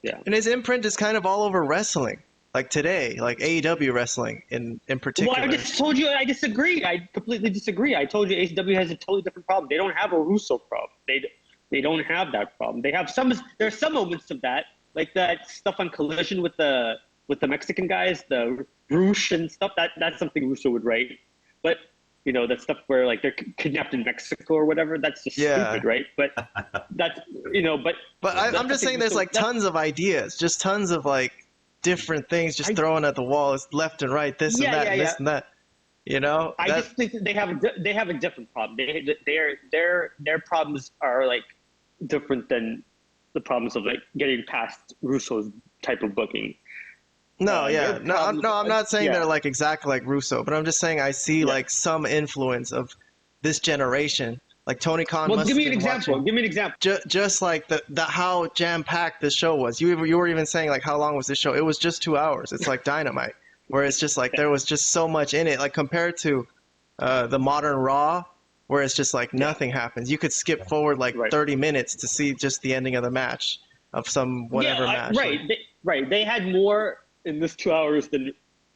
Speaker 3: Yeah. And
Speaker 1: his imprint is kind of all over wrestling. Like today, like AEW wrestling in particular.
Speaker 3: Well, I just told you I disagree. I completely disagree. I told you AEW has a totally different problem. They don't have a Russo problem. They don't have that problem. They have there's some moments of that, like that stuff on Collision with the Mexican guys, the Roosh and stuff. That's something Russo would write. But that stuff where like they're kidnapped in Mexico or whatever, that's just stupid, right? But that's But
Speaker 1: I'm just saying, there's like tons of ideas, just tons of like different things just thrown at the wall, left and right, this and that, and this and that.
Speaker 3: I just think they have a different problem. Their problems are like different than the problems of like getting past Russo's type of booking.
Speaker 1: I'm not saying they're like exactly like Russo, but I'm just saying I see like some influence of this generation. Like Tony Khan.
Speaker 3: Well, give me an example.
Speaker 1: Just like the how jam packed this show was. You were even saying like how long was this show? It was just 2 hours. It's like Dynamite, where it's just like there was just so much in it. Like compared to the modern Raw, where it's just like nothing happens. You could skip forward like 30 minutes to see just the ending of the match of some match.
Speaker 3: Right. They had more in this 2 hours than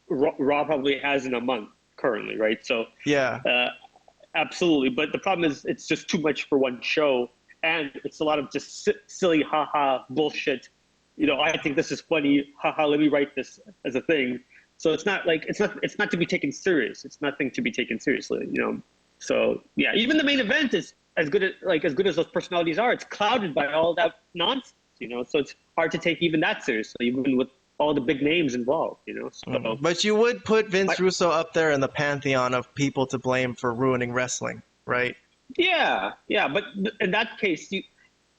Speaker 3: Raw probably has in a month currently, right? So absolutely. But the problem is it's just too much for one show, and it's a lot of just silly haha bullshit. I think this is funny, haha, let me write this as a thing. So it's not to be taken serious. It's nothing to be taken seriously, So yeah, even the main event is as good as those personalities are, it's clouded by all that nonsense, So it's hard to take even that seriously, even with all the big names involved, So,
Speaker 1: But you would put Vince Russo up there in the pantheon of people to blame for ruining wrestling, right?
Speaker 3: Yeah. But in that case,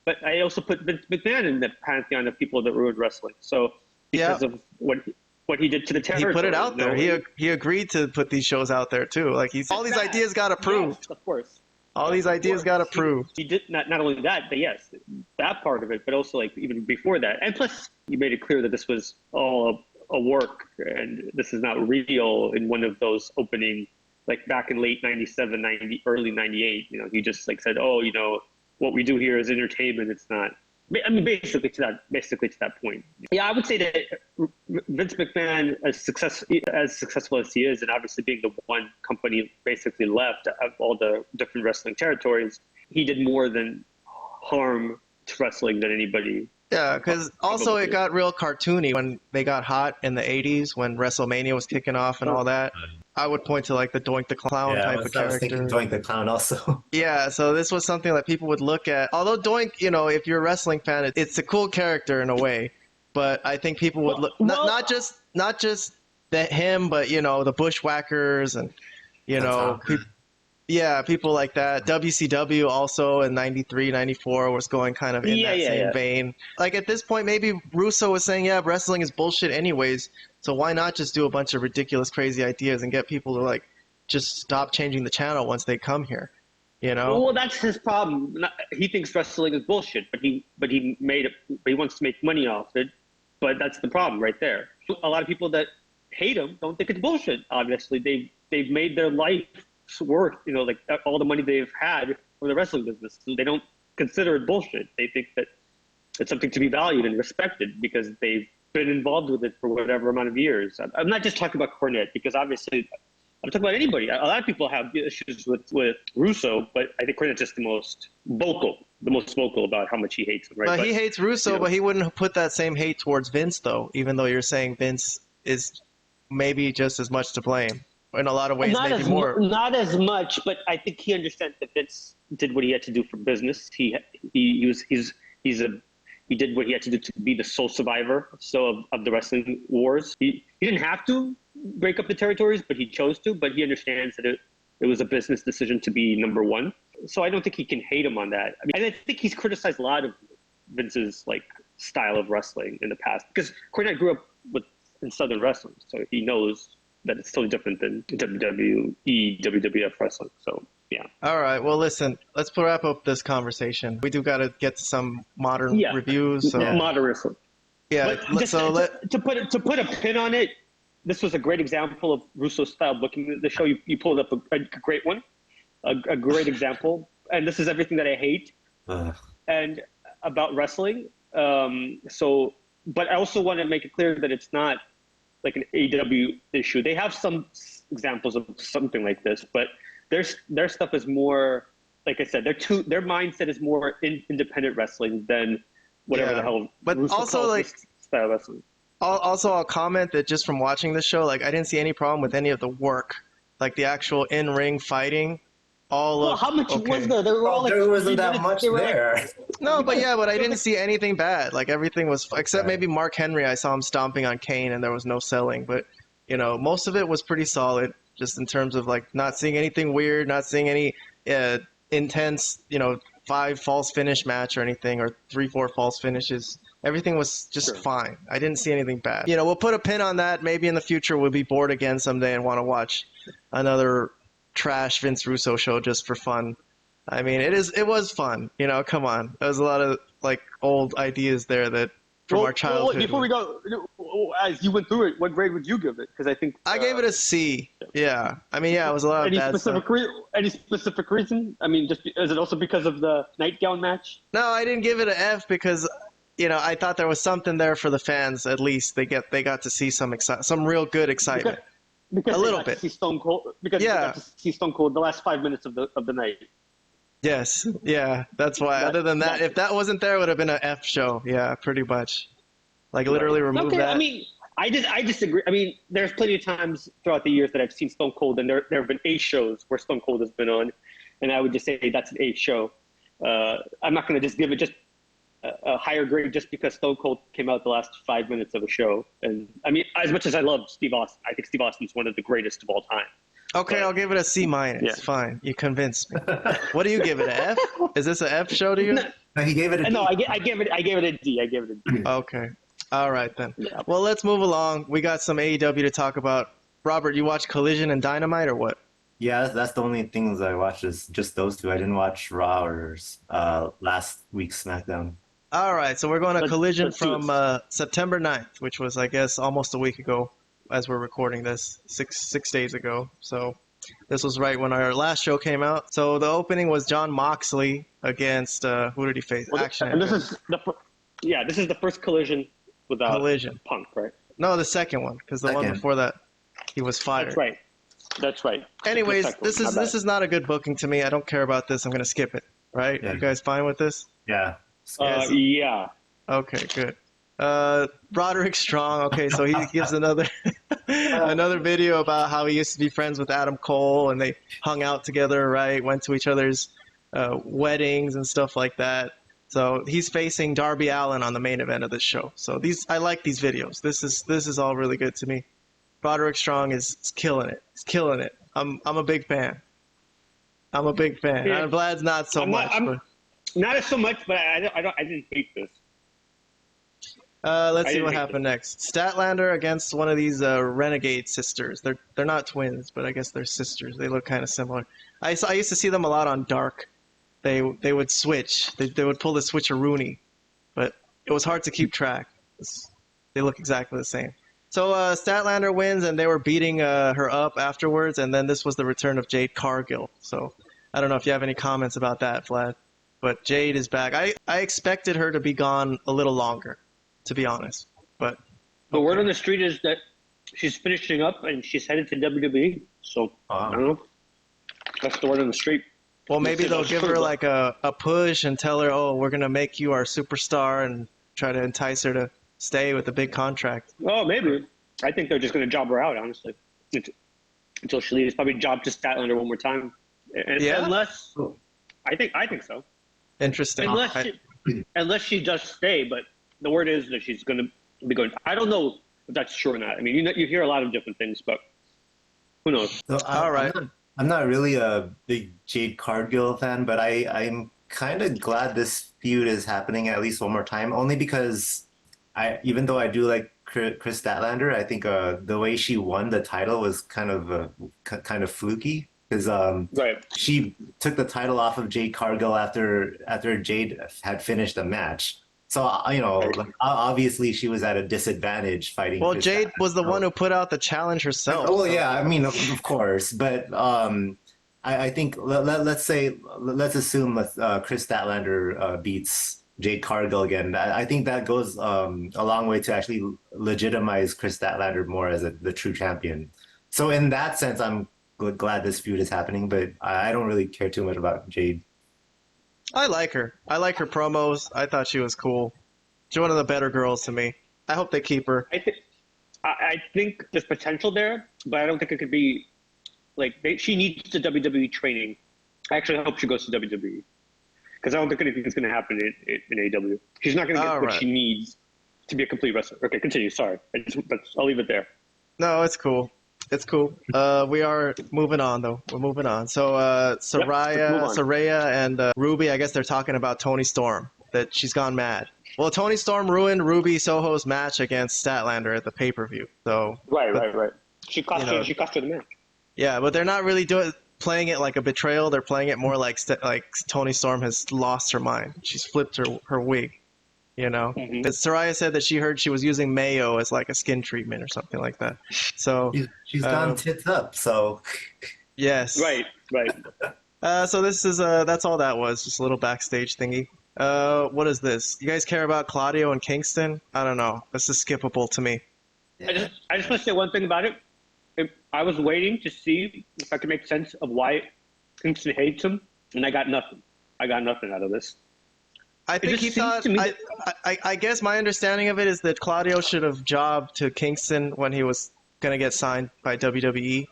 Speaker 3: but I also put Vince McMahon in the pantheon of people that ruined wrestling. So because of what what he did to the territory.
Speaker 1: He put it out there. He agreed to put these shows out there too. Like all these ideas got approved.
Speaker 3: Yes, of course.
Speaker 1: All these ideas got approved.
Speaker 3: He did not only that, but yes, that part of it, but also like even before that. And plus, you made it clear that this was all a work and this is not real in one of those opening, like back in late 97, 90, early 98. You know, he just like said, oh, you know, what we do here is entertainment. It's not. I mean, basically to that point. Yeah, I would say that Vince McMahon, as successful as he is, and obviously being the one company basically left of all the different wrestling territories, he did more than harm to wrestling than anybody.
Speaker 1: Yeah, because also it got real cartoony when they got hot in the 80s when WrestleMania was kicking off and all that. I would point to like the Doink the Clown type of character. I was thinking
Speaker 2: Doink the Clown also.
Speaker 1: Yeah, so this was something that people would look at. Although Doink, you know, if you're a wrestling fan, it's a cool character in a way. But I think people would look not just him, but you know, the Bushwhackers and you know, people like that. WCW also in 93, 94 was going kind of in that same vein. Like at this point, maybe Russo was saying, yeah, wrestling is bullshit anyways. So why not just do a bunch of ridiculous, crazy ideas and get people to like just stop changing the channel once they come here, you know?
Speaker 3: Well, that's his problem. He thinks wrestling is bullshit, but he wants to make money off it. But that's the problem right there. A lot of people that hate him don't think it's bullshit. Obviously, they've made their life worth, you know, like all the money they've had from the wrestling business. So they don't consider it bullshit. They think that it's something to be valued and respected because they've been involved with it for whatever amount of years. I'm not just talking about Cornette because obviously I'm talking about anybody. A lot of people have issues with Russo, but I think Cornette's just the most vocal about how much he hates him. Right?
Speaker 1: But he hates Russo, you know, but he wouldn't put that same hate towards Vince though, even though you're saying Vince is maybe just as much to blame. In a lot of ways, maybe more.
Speaker 3: Not as much, but I think he understands that Vince did what he had to do for business. He did what he had to do to be the sole survivor of the wrestling wars. He didn't have to break up the territories, but he chose to. But he understands that it was a business decision to be number one. So I don't think he can hate him on that. I mean, I think he's criticized a lot of Vince's like style of wrestling in the past because Cornette grew up in Southern wrestling, so he knows that it's totally different than WWE, WWF wrestling. So, yeah.
Speaker 1: All right. Well, listen, let's wrap up this conversation. We do got to get to some modern reviews. So.
Speaker 3: Yeah, modern wrestling.
Speaker 1: Yeah.
Speaker 3: To put a pin on it, this was a great example of Russo's style booking the show. You pulled up a great one, a great example. And this is everything that I hate and about wrestling. But I also want to make it clear that it's not like an AEW issue. They have some examples of something like this, but their stuff is more, like I said, their mindset is more independent wrestling than whatever the hell.
Speaker 1: But
Speaker 3: Russo
Speaker 1: also like
Speaker 3: style wrestling.
Speaker 1: Also, I'll comment that just from watching the show, like I didn't see any problem with any of the work, like the actual in-ring fighting.
Speaker 3: How much was there?
Speaker 2: There wasn't that much there.
Speaker 1: No, but I didn't see anything bad. Like everything was, except maybe Mark Henry. I saw him stomping on Kane, and there was no selling. But you know, most of it was pretty solid, just in terms of like not seeing anything weird, not seeing any intense, 5 false finish match or anything, or 3-4 false finishes. Everything was just fine. I didn't see anything bad. We'll put a pin on that. Maybe in the future we'll be bored again someday and want to watch another trash Vince Russo show just for fun. I mean, it was fun. Come on. There was a lot of like old ideas there that from our childhood.
Speaker 3: Before we go, as you went through it, what grade would you give it? Because I think
Speaker 1: I gave it a C. Yeah. I mean, it was a lot of bad stuff.
Speaker 3: Any specific reason? I mean, is it also because of the nightgown match?
Speaker 1: No, I didn't give it an F because I thought there was something there for the fans. At least they got to see some real good excitement.
Speaker 3: Because
Speaker 1: a little bit.
Speaker 3: To see Stone Cold, because they got to see Stone Cold the last 5 minutes of the night.
Speaker 1: Yes, yeah, that's why. Other than that, if that wasn't there, it would have been an F show. Yeah, pretty much. Like literally remove that.
Speaker 3: I mean, I disagree. I mean, there's plenty of times throughout the years that I've seen Stone Cold, and there have been A shows where Stone Cold has been on, and I would just say that's an A show. I'm not going to just give it just a higher grade just because Stone Cold came out the last 5 minutes of a show. And I mean, as much as I love Steve Austin, I think Steve Austin's one of the greatest of all time.
Speaker 1: Okay, I'll give it a C-. Yeah. Fine, you convinced me. What do you give it? An F? Is this an F show to you?
Speaker 2: No, he gave it a D.
Speaker 3: No, I gave it a D. I gave it a D.
Speaker 1: Okay. All right, then.
Speaker 3: Yeah.
Speaker 1: Well, let's move along. We got some AEW to talk about. Robert, you watch Collision and Dynamite or what?
Speaker 2: Yeah, that's the only things I watched is just those two. I didn't watch Raw or last week's SmackDown.
Speaker 1: All right, so we're going to Collision
Speaker 3: let's do
Speaker 1: from September 9th, which was, I guess, almost a week ago as we're recording this, six days ago. So this was right when our last show came out. So the opening was Jon Moxley against, who did he face? Action.
Speaker 3: And this is the first Collision without Punk, right?
Speaker 1: No, the second one, because the one before that, he was fired.
Speaker 3: That's right.
Speaker 1: Anyways, this is not a good booking to me. I don't care about this. I'm going to skip it, right?
Speaker 2: Yeah.
Speaker 1: You guys fine with this?
Speaker 2: Yeah.
Speaker 3: Yeah.
Speaker 1: Okay, good. Roderick Strong. Okay, so he gives another video about how he used to be friends with Adam Cole and they hung out together, right? Went to each other's weddings and stuff like that. So he's facing Darby Allin on the main event of this show. So I like these videos. This is all really good to me. Roderick Strong is killing it. He's killing it. I'm a big fan. Yeah. Vlad's not so much.
Speaker 3: Not so much, but I didn't hate this.
Speaker 1: Let's see what happened next. Statlander against one of these Renegade sisters. They're not twins, but I guess they're sisters. They look kind of similar. I used to see them a lot on Dark. They would switch. They would pull the switcheroony, but it was hard to keep track. They look exactly the same. So Statlander wins, and they were beating her up afterwards, and then this was the return of Jade Cargill. So I don't know if you have any comments about that, Vlad. But Jade is back. I expected her to be gone a little longer, to be honest. But
Speaker 3: the word on the street is that she's finishing up and she's headed to WWE. So I don't know. That's the word on the street.
Speaker 1: Well, maybe they'll give her like a push and tell her, oh, we're going to make you our superstar and try to entice her to stay with a big contract.
Speaker 3: Oh, maybe. I think they're just going to job her out, honestly, until she leaves. Probably job to Statlander one more time.
Speaker 1: Yeah?
Speaker 3: Unless, I think so.
Speaker 1: Interesting.
Speaker 3: Unless she does stay, but the word is that she's going to be going. I don't know if that's true or not. I mean, you hear a lot of different things, but who knows?
Speaker 2: So,
Speaker 1: all right.
Speaker 2: I'm not really a big Jade Cargill fan, but I'm kind of glad this feud is happening at least one more time, only because even though I do like Chris Statlander, I think the way she won the title was kind of fluky. Because she took the title off of Jade Cargill after Jade had finished the match. So, obviously she was at a disadvantage fighting.
Speaker 1: Well, Jade was the one who put out the challenge herself.
Speaker 2: Well, yeah, I mean, of course. But I think let's assume Chris Statlander beats Jade Cargill again. I think that goes a long way to actually legitimize Chris Statlander more as the true champion. So in that sense, I'm glad this feud is happening, but I don't really care too much about Jade.
Speaker 1: I like her. I like her promos. I thought she was cool. She's one of the better girls to me. I hope they keep her.
Speaker 3: I think there's potential there, but I don't think it could be like she needs the WWE training. I actually hope she goes to WWE because I don't think anything's going to happen in AEW. She's not going to get what she needs to be a complete wrestler. Okay, continue. Sorry, I'll leave it there.
Speaker 1: No, it's cool. It's cool. We are moving on, though. We're moving on. So, Saraya and Ruby, I guess they're talking about Toni Storm, that she's gone mad. Well, Toni Storm ruined Ruby Soho's match against Statlander at the pay-per-view. So
Speaker 3: Right. She cost her the match.
Speaker 1: Yeah, but they're not really playing it like a betrayal. They're playing it more like Toni Storm has lost her mind. She's flipped her wig.
Speaker 3: Mm-hmm.
Speaker 1: Saraya said that she heard she was using mayo as like a skin treatment or something like that. So
Speaker 2: she's gone tits up. So
Speaker 1: yes,
Speaker 3: right.
Speaker 1: So this is that's all that was, just a little backstage thingy. What is this? You guys care about Claudio and Kingston? I don't know. This is skippable to me.
Speaker 3: I just want to say one thing about it. I was waiting to see if I could make sense of why Kingston hates him, and I got nothing. I got nothing out of this.
Speaker 1: I think he thought. I guess my understanding of it is that Claudio should have jobbed to Kingston when he was gonna get signed by WWE.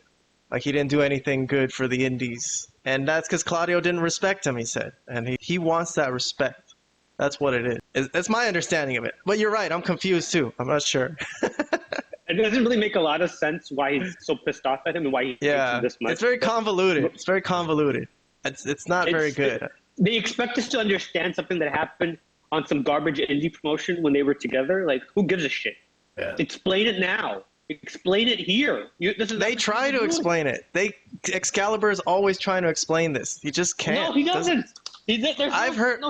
Speaker 1: Like he didn't do anything good for the Indies, and that's because Claudio didn't respect him. He said, and he wants that respect. That's what it is. That's my understanding of it. But you're right. I'm confused too. I'm not sure.
Speaker 3: It doesn't really make a lot of sense why he's so pissed off at him and why he hates him this much.
Speaker 1: It's very convoluted. It's not very good.
Speaker 3: They expect us to understand something that happened on some garbage indie promotion when they were together. Like, who gives a shit?
Speaker 2: Yeah.
Speaker 3: Explain it now. Explain it here.
Speaker 1: They try to explain it. Excalibur is always trying to explain this. He just can't.
Speaker 3: No, he doesn't. No, he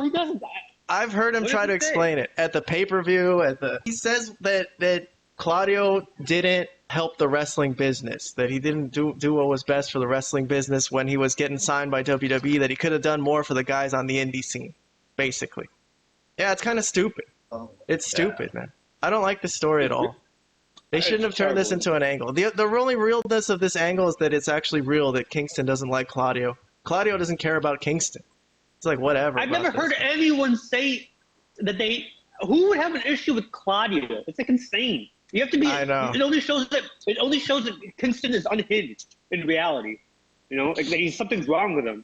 Speaker 3: doesn't.
Speaker 1: I've heard him try to explain it at the pay-per-view. He says that Claudio didn't help the wrestling business, that he didn't do what was best for the wrestling business when he was getting signed by WWE, that he could have done more for the guys on the indie scene, basically. Yeah, it's kind of stupid. It's stupid, man. I don't like this story at all. They shouldn't have turned this into an angle. The only realness of this angle is that it's actually real, that Kingston doesn't like Claudio. Claudio doesn't care about Kingston. It's like, whatever.
Speaker 3: I've never heard anyone say that who would have an issue with Claudio? It's like insane. You have to be.
Speaker 1: I know.
Speaker 3: It only shows that Kingston is unhinged in reality. You know, like something's wrong with him.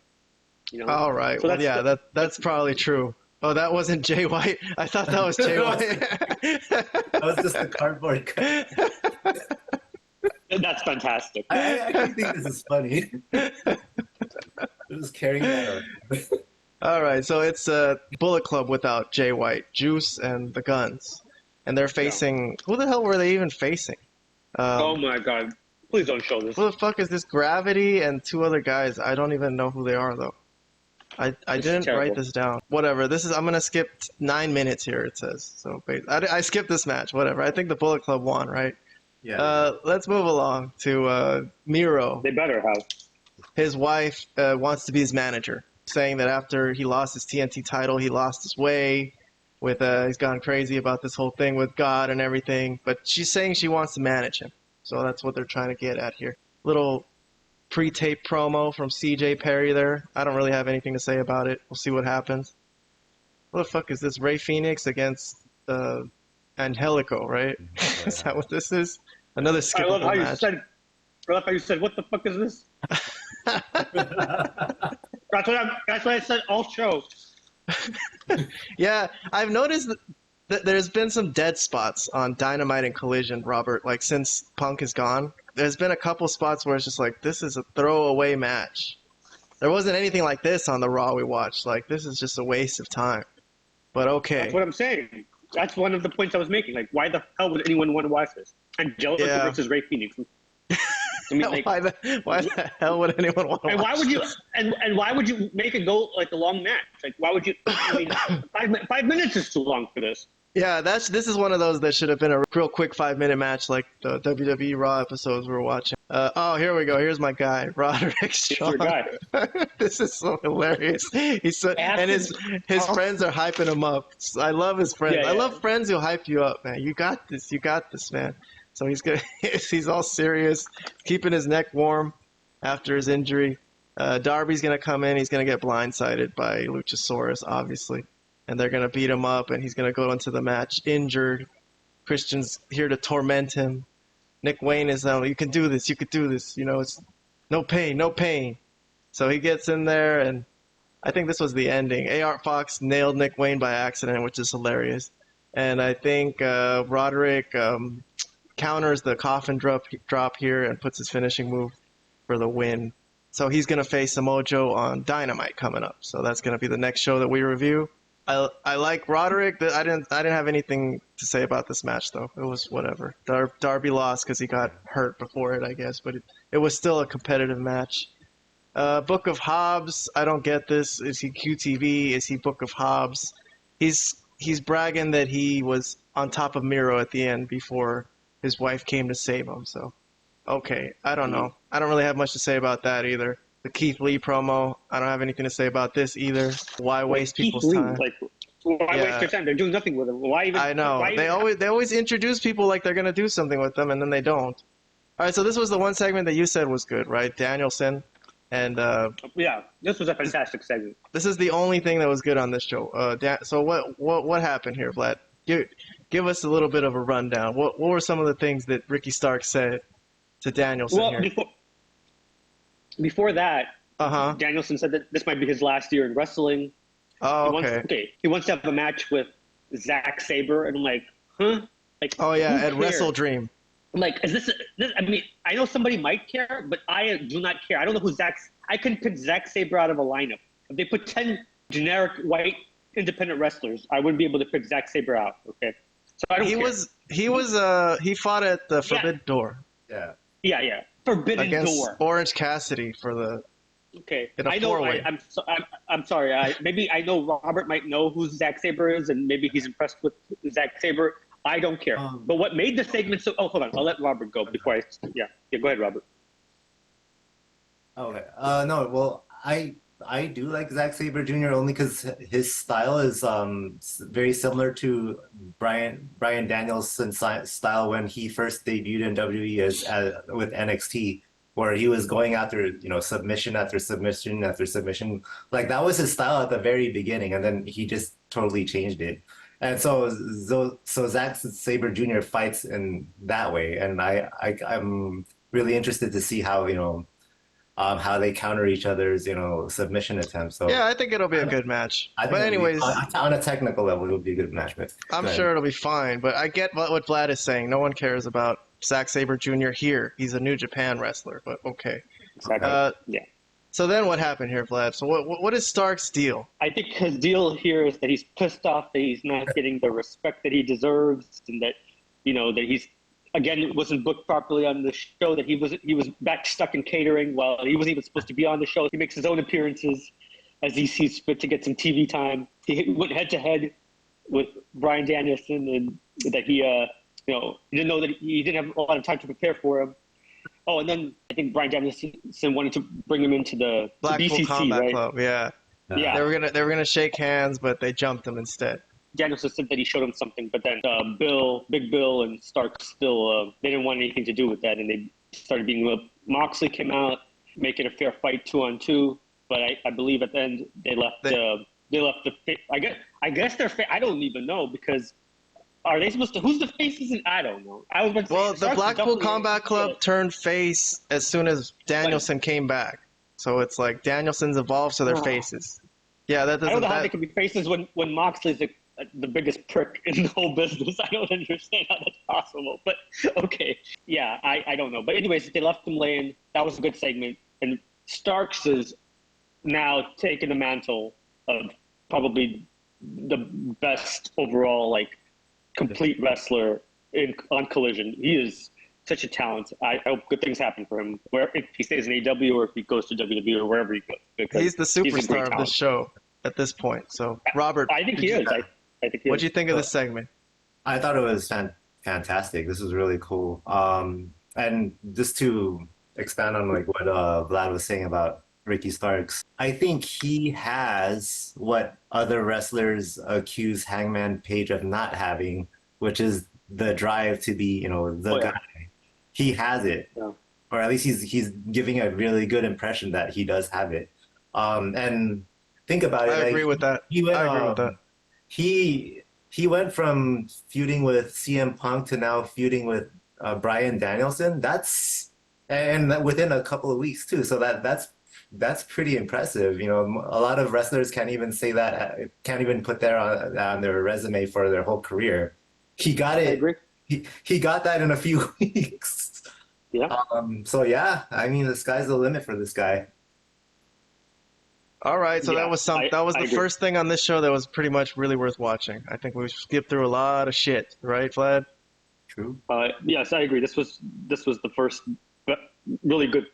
Speaker 3: You know.
Speaker 1: All right. So that's probably true. Oh, that wasn't Jay White. I thought that was Jay White.
Speaker 2: That was just a cardboard cut.
Speaker 3: That's fantastic.
Speaker 2: I actually think this is funny. Just carrying that on.
Speaker 1: All right, so it's Bullet Club without Jay White, Juice, and the Guns. And they're facing... Who the hell were they even facing?
Speaker 3: Oh my god. Please don't show this.
Speaker 1: Who the fuck is this? Gravity and two other guys. I don't even know who they are, though. I didn't write this down. Whatever. I'm going to skip 9 minutes here, it says. So I skipped this match. Whatever. I think the Bullet Club won, right?
Speaker 2: Yeah.
Speaker 1: Let's move along to Miro.
Speaker 3: They better have.
Speaker 1: His wife wants to be his manager, saying that after he lost his TNT title, he lost his way. He's gone crazy about this whole thing with God and everything. But she's saying she wants to manage him. So that's what they're trying to get at here. Little pre-tape promo from CJ Perry there. I don't really have anything to say about it. We'll see what happens. What the fuck is this? Rey Fenix against Angelico, right? Is that what this is? Another skippable match. I
Speaker 3: love how you said, what the fuck is this? That's what I said all show.
Speaker 1: Yeah, I've noticed that there's been some dead spots on Dynamite and Collision, Robert, like since Punk is gone. There's been a couple spots where it's just like, this is a throwaway match. There wasn't anything like this on the Raw we watched. Like, this is just a waste of time. But okay.
Speaker 3: That's what I'm saying. That's one of the points I was making. Like, why the hell would anyone want to watch this? Angelico versus Rey Fenix. I mean, like,
Speaker 1: why the hell would anyone want to watch
Speaker 3: why would you and why would you make it go like a long match? Like, why would you? I mean, 5 minutes is too long for this.
Speaker 1: Yeah, this is one of those that should have been a real quick 5-minute match, like the WWE RAW episodes we were watching. Oh, here we go. Here's my guy, Roderick Strong.
Speaker 3: Your guy.
Speaker 1: This is so hilarious. He's so, and his friends are hyping him up. I love his friends. I love friends who hype you up, man. You got this. You got this, man. So he's good. He's all serious, keeping his neck warm after his injury. Darby's gonna come in. He's gonna get blindsided by Luchasaurus, obviously, and they're gonna beat him up. And he's gonna go into the match injured. Christian's here to torment him. Nick Wayne is you can do this. You could do this. You know, it's no pain, no pain. So he gets in there, and I think this was the ending. A.R. Fox nailed Nick Wayne by accident, which is hilarious. And I think Roderick counters the coffin drop here and puts his finishing move for the win. So he's going to face Samoa Joe on Dynamite coming up. So that's going to be the next show that we review. I like Roderick. I didn't have anything to say about this match, though. It was whatever. Darby lost because he got hurt before it, I guess. But it was still a competitive match. Book of Hobbs, I don't get this. Is he QTV? Is he Book of Hobbs? He's bragging that he was on top of Miro at the end before his wife came to save him. So, okay, I don't know. I don't really have much to say about that either. The Keith Lee promo, I don't have anything to say about this either. Why waste people's time?
Speaker 3: Like, why waste their time? They're doing nothing with him. Why even?
Speaker 1: I know. They always introduce people like they're gonna do something with them, and then they don't. All right, so this was the one segment that you said was good, right? Danielson, and
Speaker 3: yeah, this was a fantastic segment.
Speaker 1: This is the only thing that was good on this show. So what happened here, Vlad? Give us a little bit of a rundown. What were some of the things that Ricky Starks said to Danielson here?
Speaker 3: Before that, Danielson said that this might be his last year in wrestling.
Speaker 1: Oh, okay.
Speaker 3: He wants to have a match with Zack Sabre, and I'm like, huh? Like,
Speaker 1: oh yeah, at Wrestle Dream.
Speaker 3: I'm like, is this? I mean, I know somebody might care, but I do not care. I don't know who I couldn't pick Zack Sabre out of a lineup. If they put 10 generic white independent wrestlers. I wouldn't be able to pick Zack Sabre out. Okay, so I don't care.
Speaker 1: He fought at the Forbidden Door.
Speaker 2: Yeah.
Speaker 3: Yeah. Forbidden
Speaker 1: against
Speaker 3: Door.
Speaker 1: Orange Cassidy for the.
Speaker 3: Okay,
Speaker 1: I know.
Speaker 3: I'm sorry. Maybe I know Robert might know who Zack Sabre is, and maybe he's impressed with Zack Sabre. I don't care. But what made the segment so? Oh, hold on. I'll let Robert go before I. Yeah. Go ahead, Robert.
Speaker 2: Okay. No. Well, I do like Zack Sabre Jr. only because his style is very similar to Bryan Danielson's style when he first debuted in WWE as with NXT, where he was going after submission after submission after submission. Like that was his style at the very beginning, and then he just totally changed it. And so Zack Sabre Jr. fights in that way, and I'm really interested to see how they counter each other's submission attempts. So
Speaker 1: yeah, I think it'll be a good match. But anyways,
Speaker 2: on a technical level, it'll be a good match. But
Speaker 1: I'm sure it'll be fine. But I get what Vlad is saying. No one cares about Zack Sabre Jr. here. He's a New Japan wrestler. But okay.
Speaker 3: Exactly. Yeah.
Speaker 1: So then what happened here, Vlad? So what is Stark's deal?
Speaker 3: I think his deal here is that he's pissed off that he's not getting the respect that he deserves, and that that he's again wasn't booked properly on the show. That he was back stuck in catering while he wasn't even supposed to be on the show. He makes his own appearances as he sees fit to get some TV time. He went head to head with Bryan Danielson, and that he didn't know that he didn't have a lot of time to prepare for him. Oh, and then I think Bryan Danielson wanted to bring him into the
Speaker 1: Blackpool
Speaker 3: BCC,
Speaker 1: Combat
Speaker 3: right?
Speaker 1: Club. Yeah.
Speaker 3: Yeah.
Speaker 1: They were gonna shake hands, but they jumped him instead.
Speaker 3: Danielson said that he showed him something, but then Big Bill and Stark still they didn't want anything to do with that, and they started being. Moxley came out, make it a fair fight 2-on-2, but I believe at the end they left the. I guess they're. I don't even know because. Are they supposed to? Who's the faces? I don't know.
Speaker 1: The Blackpool Combat Club turned face as soon as Danielson came back. So it's like Danielson's evolved, so they're faces. Yeah, that doesn't.
Speaker 3: I don't know how they can be faces when Moxley's the biggest prick in the whole business. I don't understand how that's possible. But okay, yeah, I don't know. But anyways, they left him laying. That was a good segment. And Starks is now taking the mantle of probably the best overall complete wrestler on Collision. He is such a talent. I hope good things happen for him. If he stays in AEW or if he goes to WWE or wherever he goes.
Speaker 1: He's the superstar of the show at this point. So, Robert,
Speaker 3: I think he is. I think he
Speaker 1: What'd you think of this segment?
Speaker 2: I thought it was fantastic. This was really cool. And just to expand on what Vlad was saying about Ricky Starks, I think he has what other wrestlers accuse Hangman Page of not having, which is the drive to be, the guy. He has it, or at least he's giving a really good impression that he does have it. And think about it.
Speaker 1: I agree with that. I agree with that.
Speaker 2: He went from feuding with CM Punk to now feuding with Bryan Danielson. And within a couple of weeks too. So that's pretty impressive. A lot of wrestlers can't even say that, can't even put that on their resume for their whole career. He got it. I agree. He got that in a few weeks.
Speaker 3: Yeah.
Speaker 2: So yeah, I mean, the sky's the limit for this guy.
Speaker 1: All right, so that was the first thing on this show that was pretty much really worth watching. I think we skipped through a lot of shit, right, Vlad?
Speaker 2: True.
Speaker 3: Yes, I agree. This was the first really good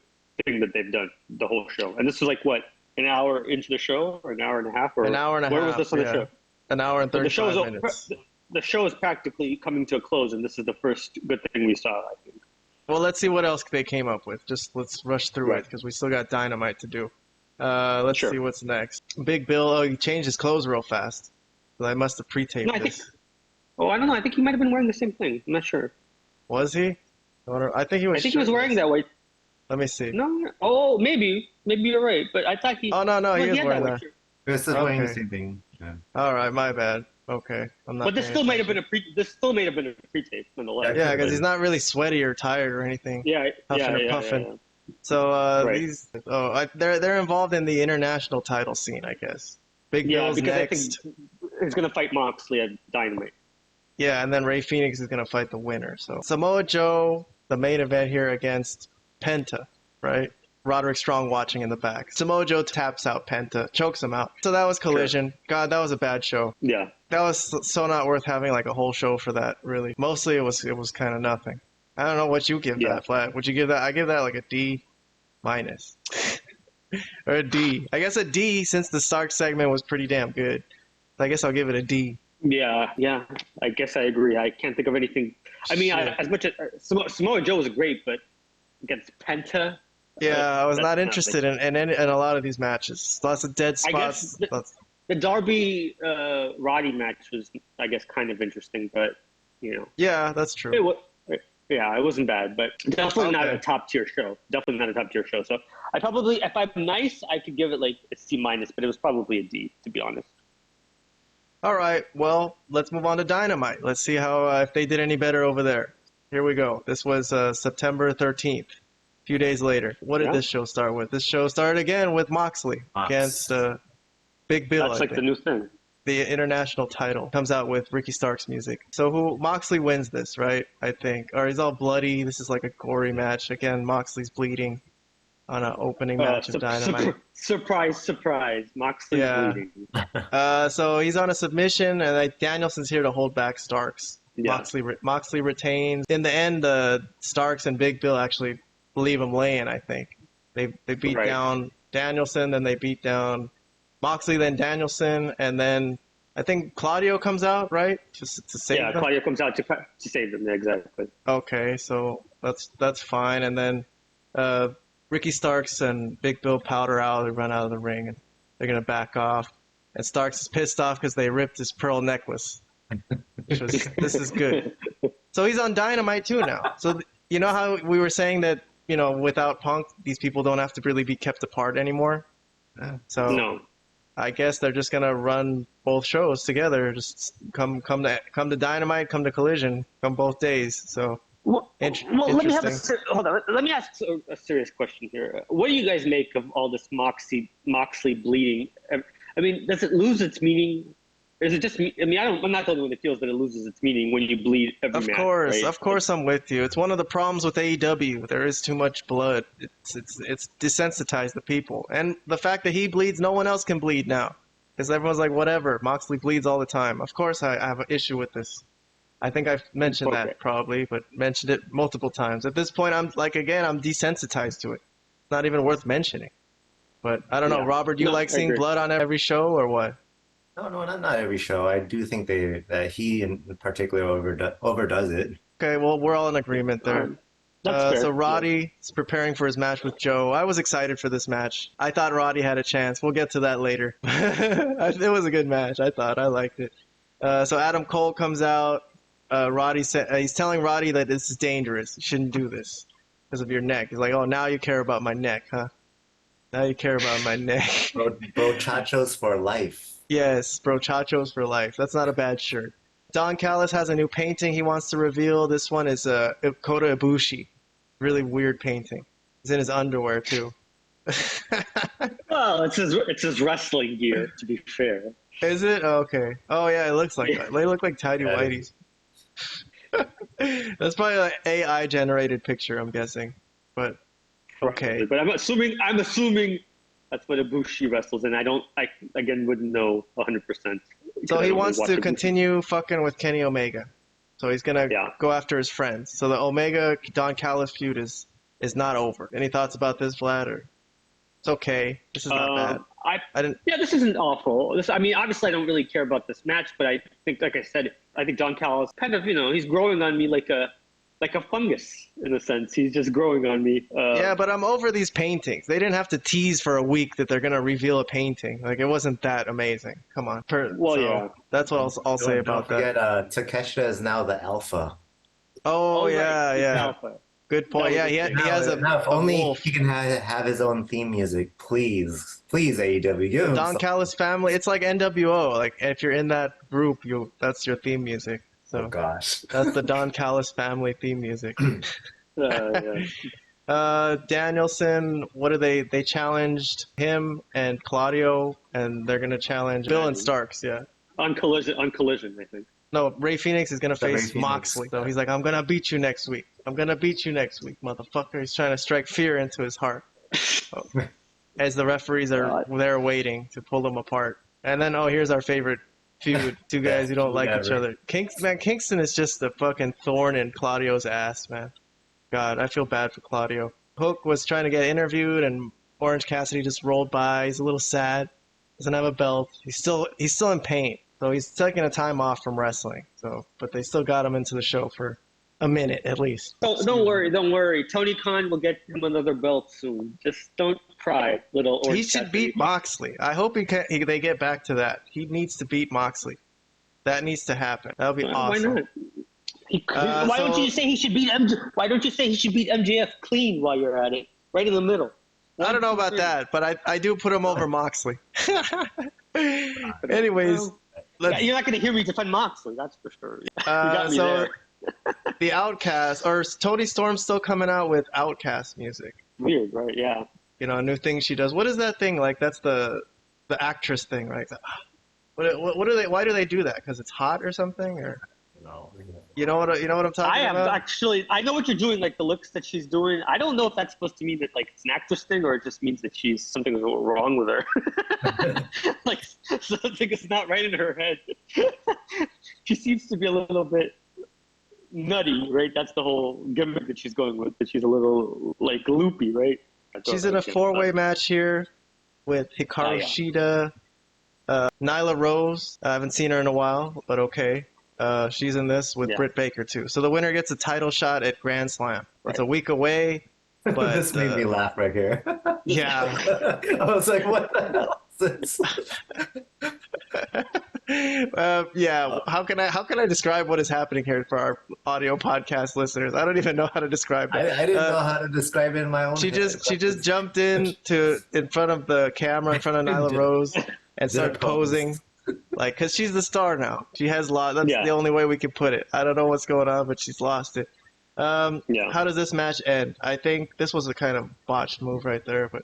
Speaker 3: thing that they've done the whole show, and this was an hour into the show, or an hour and a half, or
Speaker 1: an hour and a half.
Speaker 3: Where was this on the show?
Speaker 1: An hour and 35 minutes.
Speaker 3: The show is practically coming to a close, and this is the first good thing we saw, I think.
Speaker 1: Well, let's see what else they came up with. Let's rush through it because we still got Dynamite to do. Let's see what's next. Big Bill, he changed his clothes real fast. So I must have pre-taped this.
Speaker 3: I don't know. I think he might have been wearing the same thing. I'm not sure.
Speaker 1: Was he? I think he was.
Speaker 3: He was wearing that way.
Speaker 1: Let me see.
Speaker 3: No. Oh, maybe you're right. But I thought he.
Speaker 1: Oh no, he was wearing that.
Speaker 2: He was still wearing the same thing. Yeah.
Speaker 1: All right, my bad. Okay, I'm not.
Speaker 3: But this still may have been a pre-tape nonetheless.
Speaker 1: Yeah, because he's not really sweaty or tired or anything.
Speaker 3: Yeah,
Speaker 1: puffing.
Speaker 3: Yeah.
Speaker 1: So they're involved in the international title scene, I guess. Big Bill's next.
Speaker 3: I think he's gonna fight Moxley at Dynamite.
Speaker 1: Yeah, and then Rey Fenix is gonna fight the winner. So Samoa Joe, the main event here against Penta, right? Roderick Strong watching in the back. Samoa Joe taps out Penta, chokes him out. So that was Collision. Sure. God, that was a bad show.
Speaker 3: Yeah.
Speaker 1: That was so not worth having like a whole show for that, really. Mostly it was kind of nothing. I don't know what you give that, Vlad. Would you give that? I give that like a D minus. Or a D. I guess a D since the Stark segment was pretty damn good. I guess I'll give it a D.
Speaker 3: Yeah. I guess I agree. I can't think of anything. I mean, as much as Samoa Joe was great, but against Penta.
Speaker 1: Yeah, I was not interested in a lot of these matches. Lots of dead spots.
Speaker 3: I guess the Darby Roddy match was, I guess, kind of interesting, but you know.
Speaker 1: Yeah, that's true.
Speaker 3: It wasn't bad, but definitely not a top tier show. So I probably, if I'm nice, I could give it like a C minus, but it was probably a D, to be honest.
Speaker 1: All right, well, let's move on to Dynamite. Let's see how if they did any better over there. Here we go. This was September 13th. A few days later. What did this show start with? This show started again with Moxley against Big Bill.
Speaker 3: That's like the new thing.
Speaker 1: The international title comes out with Ricky Stark's music. So Moxley wins this, right? I think. Or he's all bloody. This is like a gory match. Again, Moxley's bleeding on an opening match of Dynamite.
Speaker 3: Surprise. Moxley's bleeding.
Speaker 1: So he's on a submission, and Danielson's here to hold back Starks. Yeah. Moxley retains. In the end, Starks and Big Bill actually leave him laying, I think. They beat down Danielson, then they beat down Moxley, then Danielson, and then I think Claudio comes out, right? To save them?
Speaker 3: Yeah, Claudio comes out to save them, exactly.
Speaker 1: Okay, so that's fine. And then Ricky Starks and Big Bill powder out, they run out of the ring, and they're going to back off. And Starks is pissed off because they ripped his pearl necklace. This is good. So he's on Dynamite too now. So you know how we were saying that, you know, without Punk, these people don't have to really be kept apart anymore? So
Speaker 3: no.
Speaker 1: I guess they're just gonna run both shows together. Just come to Dynamite, come to Collision, come both days. So interesting.
Speaker 3: Let me ask a serious question here. What do you guys make of all this Moxley bleeding? I mean, does it lose its meaning? Or is it just? I mean, I'm not the only one that feels that it loses its meaning when you bleed every match.
Speaker 1: Of course, I'm with you. It's one of the problems with AEW. There is too much blood. It's desensitized the people, and the fact that he bleeds, no one else can bleed now, because everyone's like, whatever. Moxley bleeds all the time. Of course, I have an issue with this. I think I've mentioned that probably, but mentioned it multiple times. At this point, I'm desensitized to it. It's not even worth mentioning. But I don't know, Robert. Do you like seeing blood on every show or what?
Speaker 2: No, not every show. I do think that he in particular overdoes it.
Speaker 1: Okay, well, we're all in agreement there. So Roddy is preparing for his match with Joe. I was excited for this match. I thought Roddy had a chance. We'll get to that later. It was a good match. I liked it. So Adam Cole comes out. He's telling Roddy that this is dangerous. You shouldn't do this because of your neck. He's like, oh, now you care about my neck, huh? Now you care about my neck.
Speaker 2: Brochachos for life.
Speaker 1: Yes, Brochachos for life. That's not a bad shirt. Don Callis has a new painting he wants to reveal. This one is Kota Ibushi. Really weird painting. He's in his underwear, too.
Speaker 3: Well, it's his wrestling gear, to be fair.
Speaker 1: Is it? Oh, okay. Oh, yeah, it looks like that. They look like tidy whities. That's probably an AI-generated picture, I'm guessing. But, okay.
Speaker 3: But I'm assuming that's what Ibushi wrestles, and I wouldn't know 100%.
Speaker 1: So he wants to continue fucking with Kenny Omega. So he's going to go after his friends. So the Omega-Don Callis feud is not over. Any thoughts about this, Vlad? Or it's okay. This is not bad.
Speaker 3: This isn't awful. Obviously I don't really care about this match, but I think, like I said, I think Don Callis kind of, he's growing on me like a fungus, in a sense. He's just growing on me.
Speaker 1: Yeah, but I'm over these paintings. They didn't have to tease for a week that they're going to reveal a painting. Like, it wasn't that amazing. Come on. That's what I'll say about that.
Speaker 2: Don't forget, Takeshita is now the alpha.
Speaker 1: Oh, yeah.
Speaker 3: Alpha.
Speaker 1: Good point. Yeah, he has a
Speaker 2: if only he can have his own theme music. Please, AEW.
Speaker 1: Don Callis family. It's like NWO. Like, if you're in that group, that's your theme music. So,
Speaker 2: oh gosh,
Speaker 1: that's the Don Callis family theme music. Danielson, they challenged him and Claudio, and they're gonna challenge Bill and Starks. Yeah.
Speaker 3: On Collision, I think.
Speaker 1: No, Rey Fenix is gonna face Moxley. So he's like, I'm gonna beat you next week. Motherfucker. He's trying to strike fear into his heart. as the referees are there waiting to pull them apart. And then, here's our favorite feud. Two guys who don't like each other. Kingston is just a fucking thorn in Claudio's ass, man. God, I feel bad for Claudio. Hook was trying to get interviewed, and Orange Cassidy just rolled by. He's a little sad. Doesn't have a belt. He's still in pain. So he's taking a time off from wrestling. But they still got him into the show for a minute at least.
Speaker 3: Don't worry. Tony Khan will get him another belt soon. Just don't cry, little Orange
Speaker 1: He should
Speaker 3: Cassidy.
Speaker 1: beat Moxley. I hope they get back to that. He needs to beat Moxley. That needs to happen. That would be awesome.
Speaker 3: Why not? Why don't you say he should beat MJF clean while you're at it? Right in the middle.
Speaker 1: I don't know about that, but I do put him over Moxley. Anyways,
Speaker 3: you're not going to hear me defend Moxley, that's for sure. You got me there.
Speaker 1: The Outcast, or Toni Storm's still coming out with Outcast music.
Speaker 3: Weird, right? Yeah.
Speaker 1: A new thing she does. What is that thing? Like, that's the actress thing, right? What do they? Why do they do that? Because it's hot or something, or?
Speaker 2: No.
Speaker 1: You know what I'm talking about?
Speaker 3: I know what you're doing, like the looks that she's doing. I don't know if that's supposed to mean that like it's an actress thing or it just means that she's something wrong with her. Like something is not right in her head. She seems to be a little bit nutty, right? That's the whole gimmick that she's going with, that she's a little like loopy, right?
Speaker 1: She's in a 4-way match here with Hikaru Shida, Nyla Rose. I haven't seen her in a while, but okay. She's in this with Britt Baker too. So the winner gets a title shot at Grand Slam. Right. It's a week away, but
Speaker 2: this made me laugh right here.
Speaker 1: Yeah.
Speaker 2: I was like, what the hell is this?
Speaker 1: Yeah. How can I describe what is happening here for our audio podcast listeners? I don't even know how to describe it.
Speaker 2: I didn't know how to describe it in my own.
Speaker 1: She just jumped in front of the camera in front of Nyla Rose and started posing. Like, because she's the star now. She has lost. That's the only way we can put it. I don't know what's going on, but she's lost it. How does this match end? I think this was a kind of botched move right there, but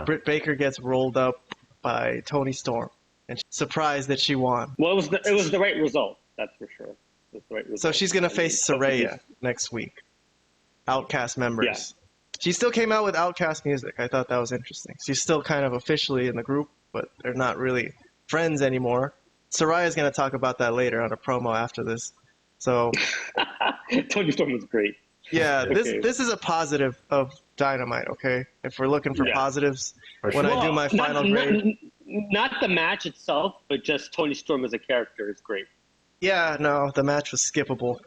Speaker 1: Britt Baker gets rolled up by Toni Storm, and she's surprised that she won.
Speaker 3: Well, it was the right result. That's for sure. It was the right result.
Speaker 1: So she's gonna face Saraya next week. Outcast members. Yeah. She still came out with Outcast music. I thought that was interesting. She's still kind of officially in the group, but they're not really friends anymore. Saraya's going to talk about that later on a promo after this. So
Speaker 3: Toni Storm was great.
Speaker 1: Yeah, this is a positive of Dynamite, okay? If we're looking for positives, when I do my final grade.
Speaker 3: Not the match itself, but just Toni Storm as a character is great.
Speaker 1: Yeah, no, the match was skippable.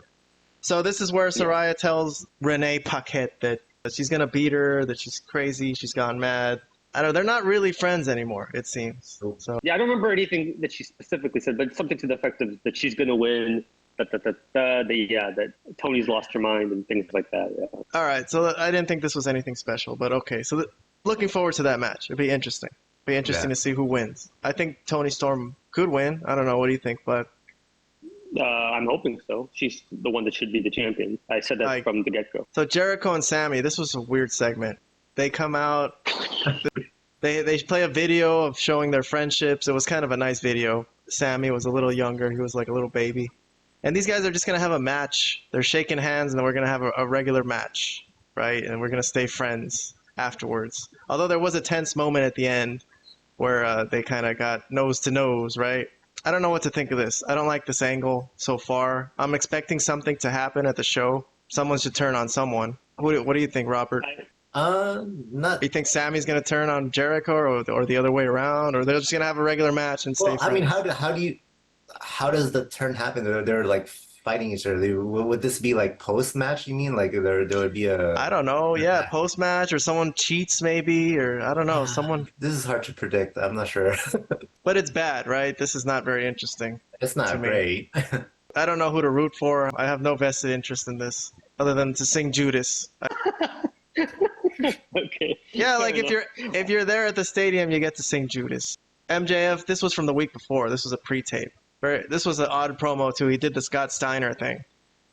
Speaker 1: So this is where Saraya tells Renee Paquette that she's going to beat her, that she's crazy, she's gone mad. I don't know, they're not really friends anymore, it seems. So
Speaker 3: yeah, I don't remember anything that she specifically said, but something to the effect of that she's going to win, that Tony's lost her mind and things like that. Yeah.
Speaker 1: All right, so I didn't think this was anything special, but okay. So looking forward to that match. It'd be interesting. To see who wins. I think Toni Storm could win. I don't know. What do you think, Vlad?
Speaker 3: I'm hoping so. She's the one that should be the champion. I said that from the get-go.
Speaker 1: So Jericho and Sammy, this was a weird segment. They come out, they play a video of showing their friendships. It was kind of a nice video. Sammy was a little younger. He was like a little baby. And these guys are just going to have a match. They're shaking hands, and then we're going to have a regular match, right? And we're going to stay friends afterwards. Although there was a tense moment at the end where they kind of got nose to nose, right? I don't know what to think of this. I don't like this angle so far. I'm expecting something to happen at the show. Someone should turn on someone. What do you think, Robert?
Speaker 2: Not.
Speaker 1: You think Sammy's going to turn on Jericho, or the other way around, or they're just going to have a regular match and stay friends?
Speaker 2: I mean, how does the turn happen? They're like fighting each other. Would this be like post match? You mean like there would be a?
Speaker 1: I don't know. Yeah, post match, or someone cheats maybe, or I don't know. Someone.
Speaker 2: This is hard to predict. I'm not sure.
Speaker 1: But it's bad, right? This is not very interesting.
Speaker 2: It's not great.
Speaker 1: I don't know who to root for. I have no vested interest in this, other than to sing Judas.
Speaker 3: Okay.
Speaker 1: Yeah, like if you're there at the stadium, you get to sing Judas. MJF, this was from the week before. This was a pre-tape. This was an odd promo too. He did the Scott Steiner thing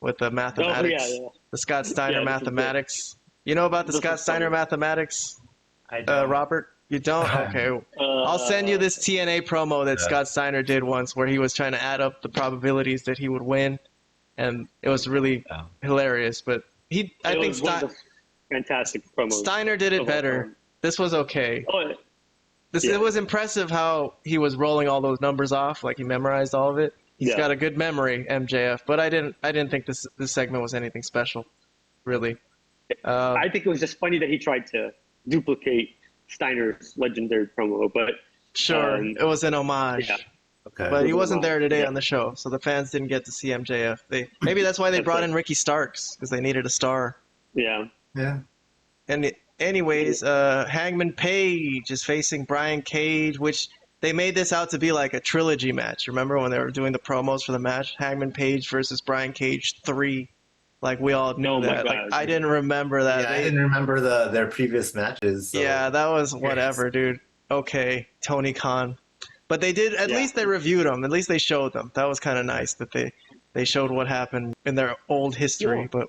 Speaker 1: with the mathematics.
Speaker 3: Oh, yeah.
Speaker 1: The Scott Steiner mathematics. You know about the Scott Steiner mathematics?
Speaker 2: I don't.
Speaker 1: Robert? You don't? Okay. I'll send you this TNA promo that Scott Steiner did once, where he was trying to add up the probabilities that he would win, and it was really hilarious. But I think
Speaker 3: fantastic promo.
Speaker 1: Steiner did it better. This was okay.
Speaker 3: Oh,
Speaker 1: It was impressive how he was rolling all those numbers off, like he memorized all of it. He's got a good memory, MJF. But I didn't think this segment was anything special, really.
Speaker 3: I think it was just funny that he tried to duplicate Steiner's legendary promo, but
Speaker 1: sure, it was an homage.
Speaker 3: Yeah.
Speaker 2: Okay.
Speaker 1: But he wasn't there today on the show, so the fans didn't get to see MJF. Maybe that's why they brought in Ricky Starks, because they needed a star.
Speaker 3: Yeah.
Speaker 2: Yeah.
Speaker 1: And anyways, Hangman Page is facing Brian Cage, which they made this out to be like a trilogy match. Remember when they were doing the promos for the match? Hangman Page versus Brian Cage 3. Like, we all knew that. Like, I didn't remember that.
Speaker 2: Yeah, I didn't remember their previous matches. So.
Speaker 1: Yeah, that was whatever, dude. Okay, Tony Khan. But they did, at least they reviewed them. At least they showed them. That was kind of nice that they showed what happened in their old history. Yeah. But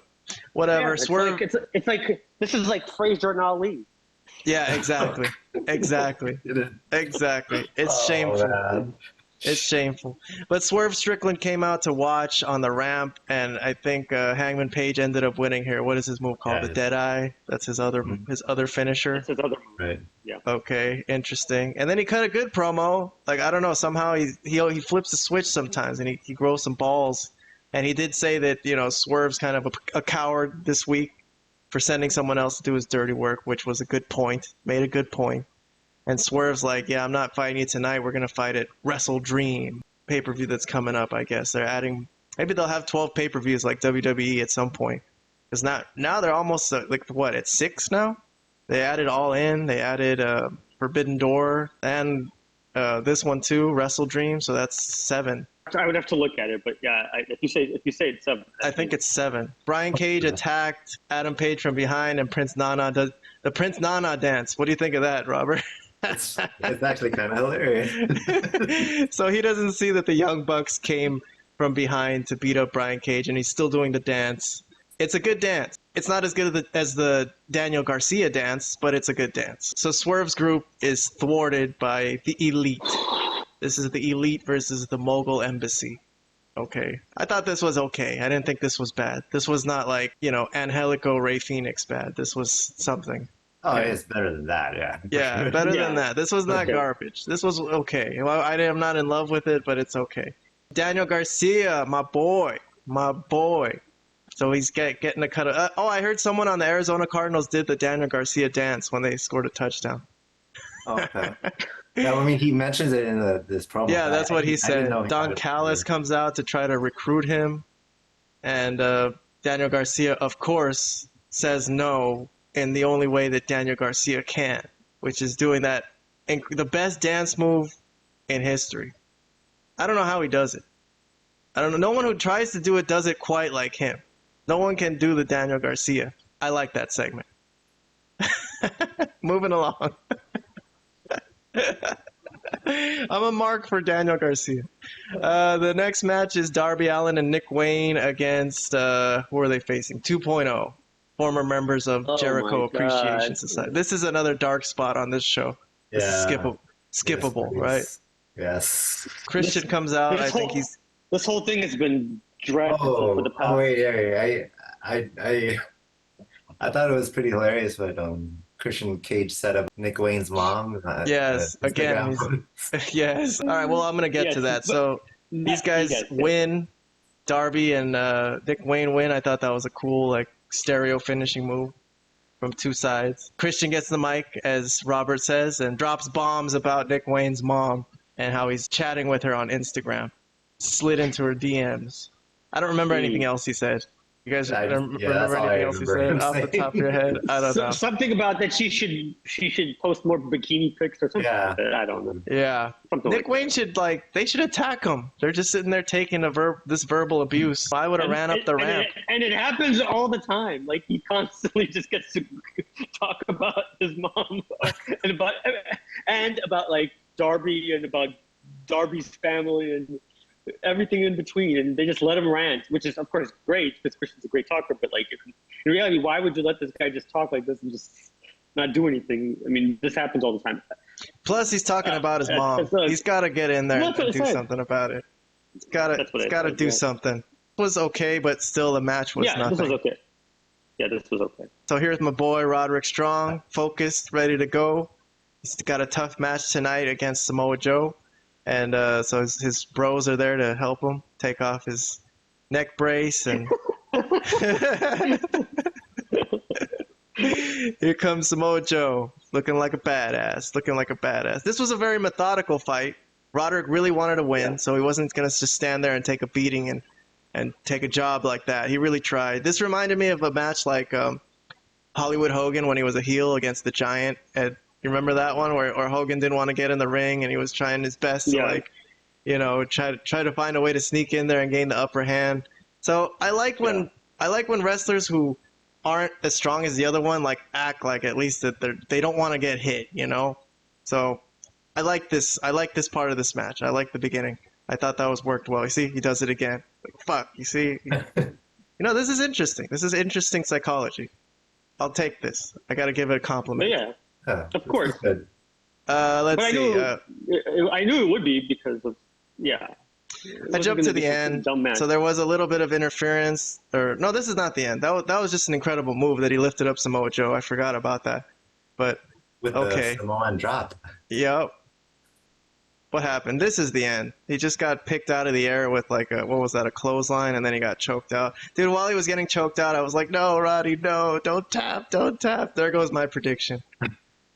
Speaker 1: whatever.
Speaker 3: Yeah,
Speaker 1: Swerve.
Speaker 3: It's like, this is like Frazier and Ali.
Speaker 1: Yeah, exactly. Exactly. Exactly. It's shameful. Man. It's shameful. But Swerve Strickland came out to watch on the ramp, and I think Hangman Page ended up winning here. What is his move called? The Deadeye? That's his other finisher?
Speaker 3: That's his other move.
Speaker 2: Right.
Speaker 3: Yeah.
Speaker 1: Okay, interesting. And then he cut a good promo. Like, I don't know, somehow he flips the switch sometimes, and he grows some balls. And he did say that, Swerve's kind of a coward this week for sending someone else to do his dirty work, which was a good point. Made a good point. And Swerve's like, yeah, I'm not fighting you tonight. We're going to fight at Wrestle Dream, pay-per-view that's coming up, I guess. They're adding, maybe they'll have 12 pay-per-views like WWE at some point. Because now they're almost, at 6 now? They added All In. They added Forbidden Door. And this one too, Wrestle Dream. So that's 7.
Speaker 3: I would have to look at it, but yeah, if you say it's 7.
Speaker 1: I think it's 7. Brian Cage attacked Adam Page from behind, and Prince Nana does the Prince Nana dance. What do you think of that, Robert?
Speaker 2: It's actually kind of hilarious.
Speaker 1: So he doesn't see that the Young Bucks came from behind to beat up Brian Cage, and he's still doing the dance. It's a good dance. It's not as good as the Daniel Garcia dance, but it's a good dance. So Swerve's group is thwarted by the Elite. This is the Elite versus the Mogul Embassy. Okay. I thought this was okay. I didn't think this was bad. This was not like, Angelico Rey Fenix bad. This was something.
Speaker 2: Oh, it's better than that, yeah.
Speaker 1: Yeah, better than that. This was not garbage. This was okay. Well, I am not in love with it, but it's okay. Daniel Garcia, my boy. So he's getting a cut of... I heard someone on the Arizona Cardinals did the Daniel Garcia dance when they scored a touchdown.
Speaker 2: Okay. Yeah, I mean, he mentions it in this promo.
Speaker 1: Yeah, that's what he said. Don Callis comes out to try to recruit him. And Daniel Garcia, of course, says no in the only way that Daniel Garcia can, which is doing the best dance move in history. I don't know how he does it. I don't know. No one who tries to do it does it quite like him. No one can do the Daniel Garcia. I like that segment. Moving along. I'm a mark for Daniel Garcia. The next match is Darby Allin and Nick Wayne against, who are they facing? 2.0. Former members of Jericho Appreciation Society. This is another dark spot on this show. This is skippable, right?
Speaker 2: Yes.
Speaker 1: Christian comes out.
Speaker 3: This whole thing has been dreadful for the past.
Speaker 2: Oh, wait. I thought it was pretty hilarious, but Christian Cage set up Nick Wayne's mom.
Speaker 1: Yes, again. Yes. All right, well, I'm going to get to that. So these guys win. Darby and Nick Wayne win. I thought that was a cool, stereo finishing move from two sides. Christian gets the mic, as Robert says, and drops bombs about Nick Wayne's mom and how he's chatting with her on Instagram. Slid into her DMs. I don't remember anything else he said. You guys remember anything else he said off the top of your head? I don't know.
Speaker 3: Something about that she should post more bikini pics or something. Yeah. I don't know.
Speaker 1: Yeah. Nick Wayne should they should attack him. They're just sitting there taking this verbal abuse. I would have ran up the ramp.
Speaker 3: And it happens all the time. He constantly just gets to talk about his mom and about Darby and about Darby's family and everything in between, and they just let him rant, which is of course great because Christian's a great talker, but in reality, why would you let this guy just talk like this and just not do anything? I mean, this happens all the time.
Speaker 1: Plus he's talking about his mom. He's got to get in there and do something about it. He's got to do something. It was okay, but still the match was nothing. This was okay.
Speaker 3: Yeah, this was okay.
Speaker 1: So here's my boy Roderick Strong, focused, ready to go. He's got a tough match tonight against Samoa Joe. And so his bros are there to help him take off his neck brace. And here comes Samoa Joe, looking like a badass. This was a very methodical fight. Roderick really wanted to win, so he wasn't going to just stand there and take a beating and take a job like that. He really tried. This reminded me of a match like Hollywood Hogan when he was a heel against the Giant. And you remember that one where Hogan didn't want to get in the ring and he was trying his best to try to find a way to sneak in there and gain the upper hand. So I like when wrestlers who aren't as strong as the other one act like at least that they don't want to get hit, So I like this part of this match. I like the beginning. I thought that was worked well. You see, he does it again. Fuck, you see? This is interesting. This is interesting psychology. I'll take this. I got to give it a compliment.
Speaker 3: Yeah, of course.
Speaker 2: Good.
Speaker 1: Let's see.
Speaker 3: I knew it would be because of,
Speaker 1: I jumped to the end. So there was a little bit of interference. No, this is not the end. That was just an incredible move that he lifted up Samoa Joe. I forgot about that. But,
Speaker 2: with the Samoan drop.
Speaker 1: Yep. What happened? This is the end. He just got picked out of the air with a clothesline, and then he got choked out. Dude, while he was getting choked out, I was like, no, Roddy, no, don't tap. There goes my prediction.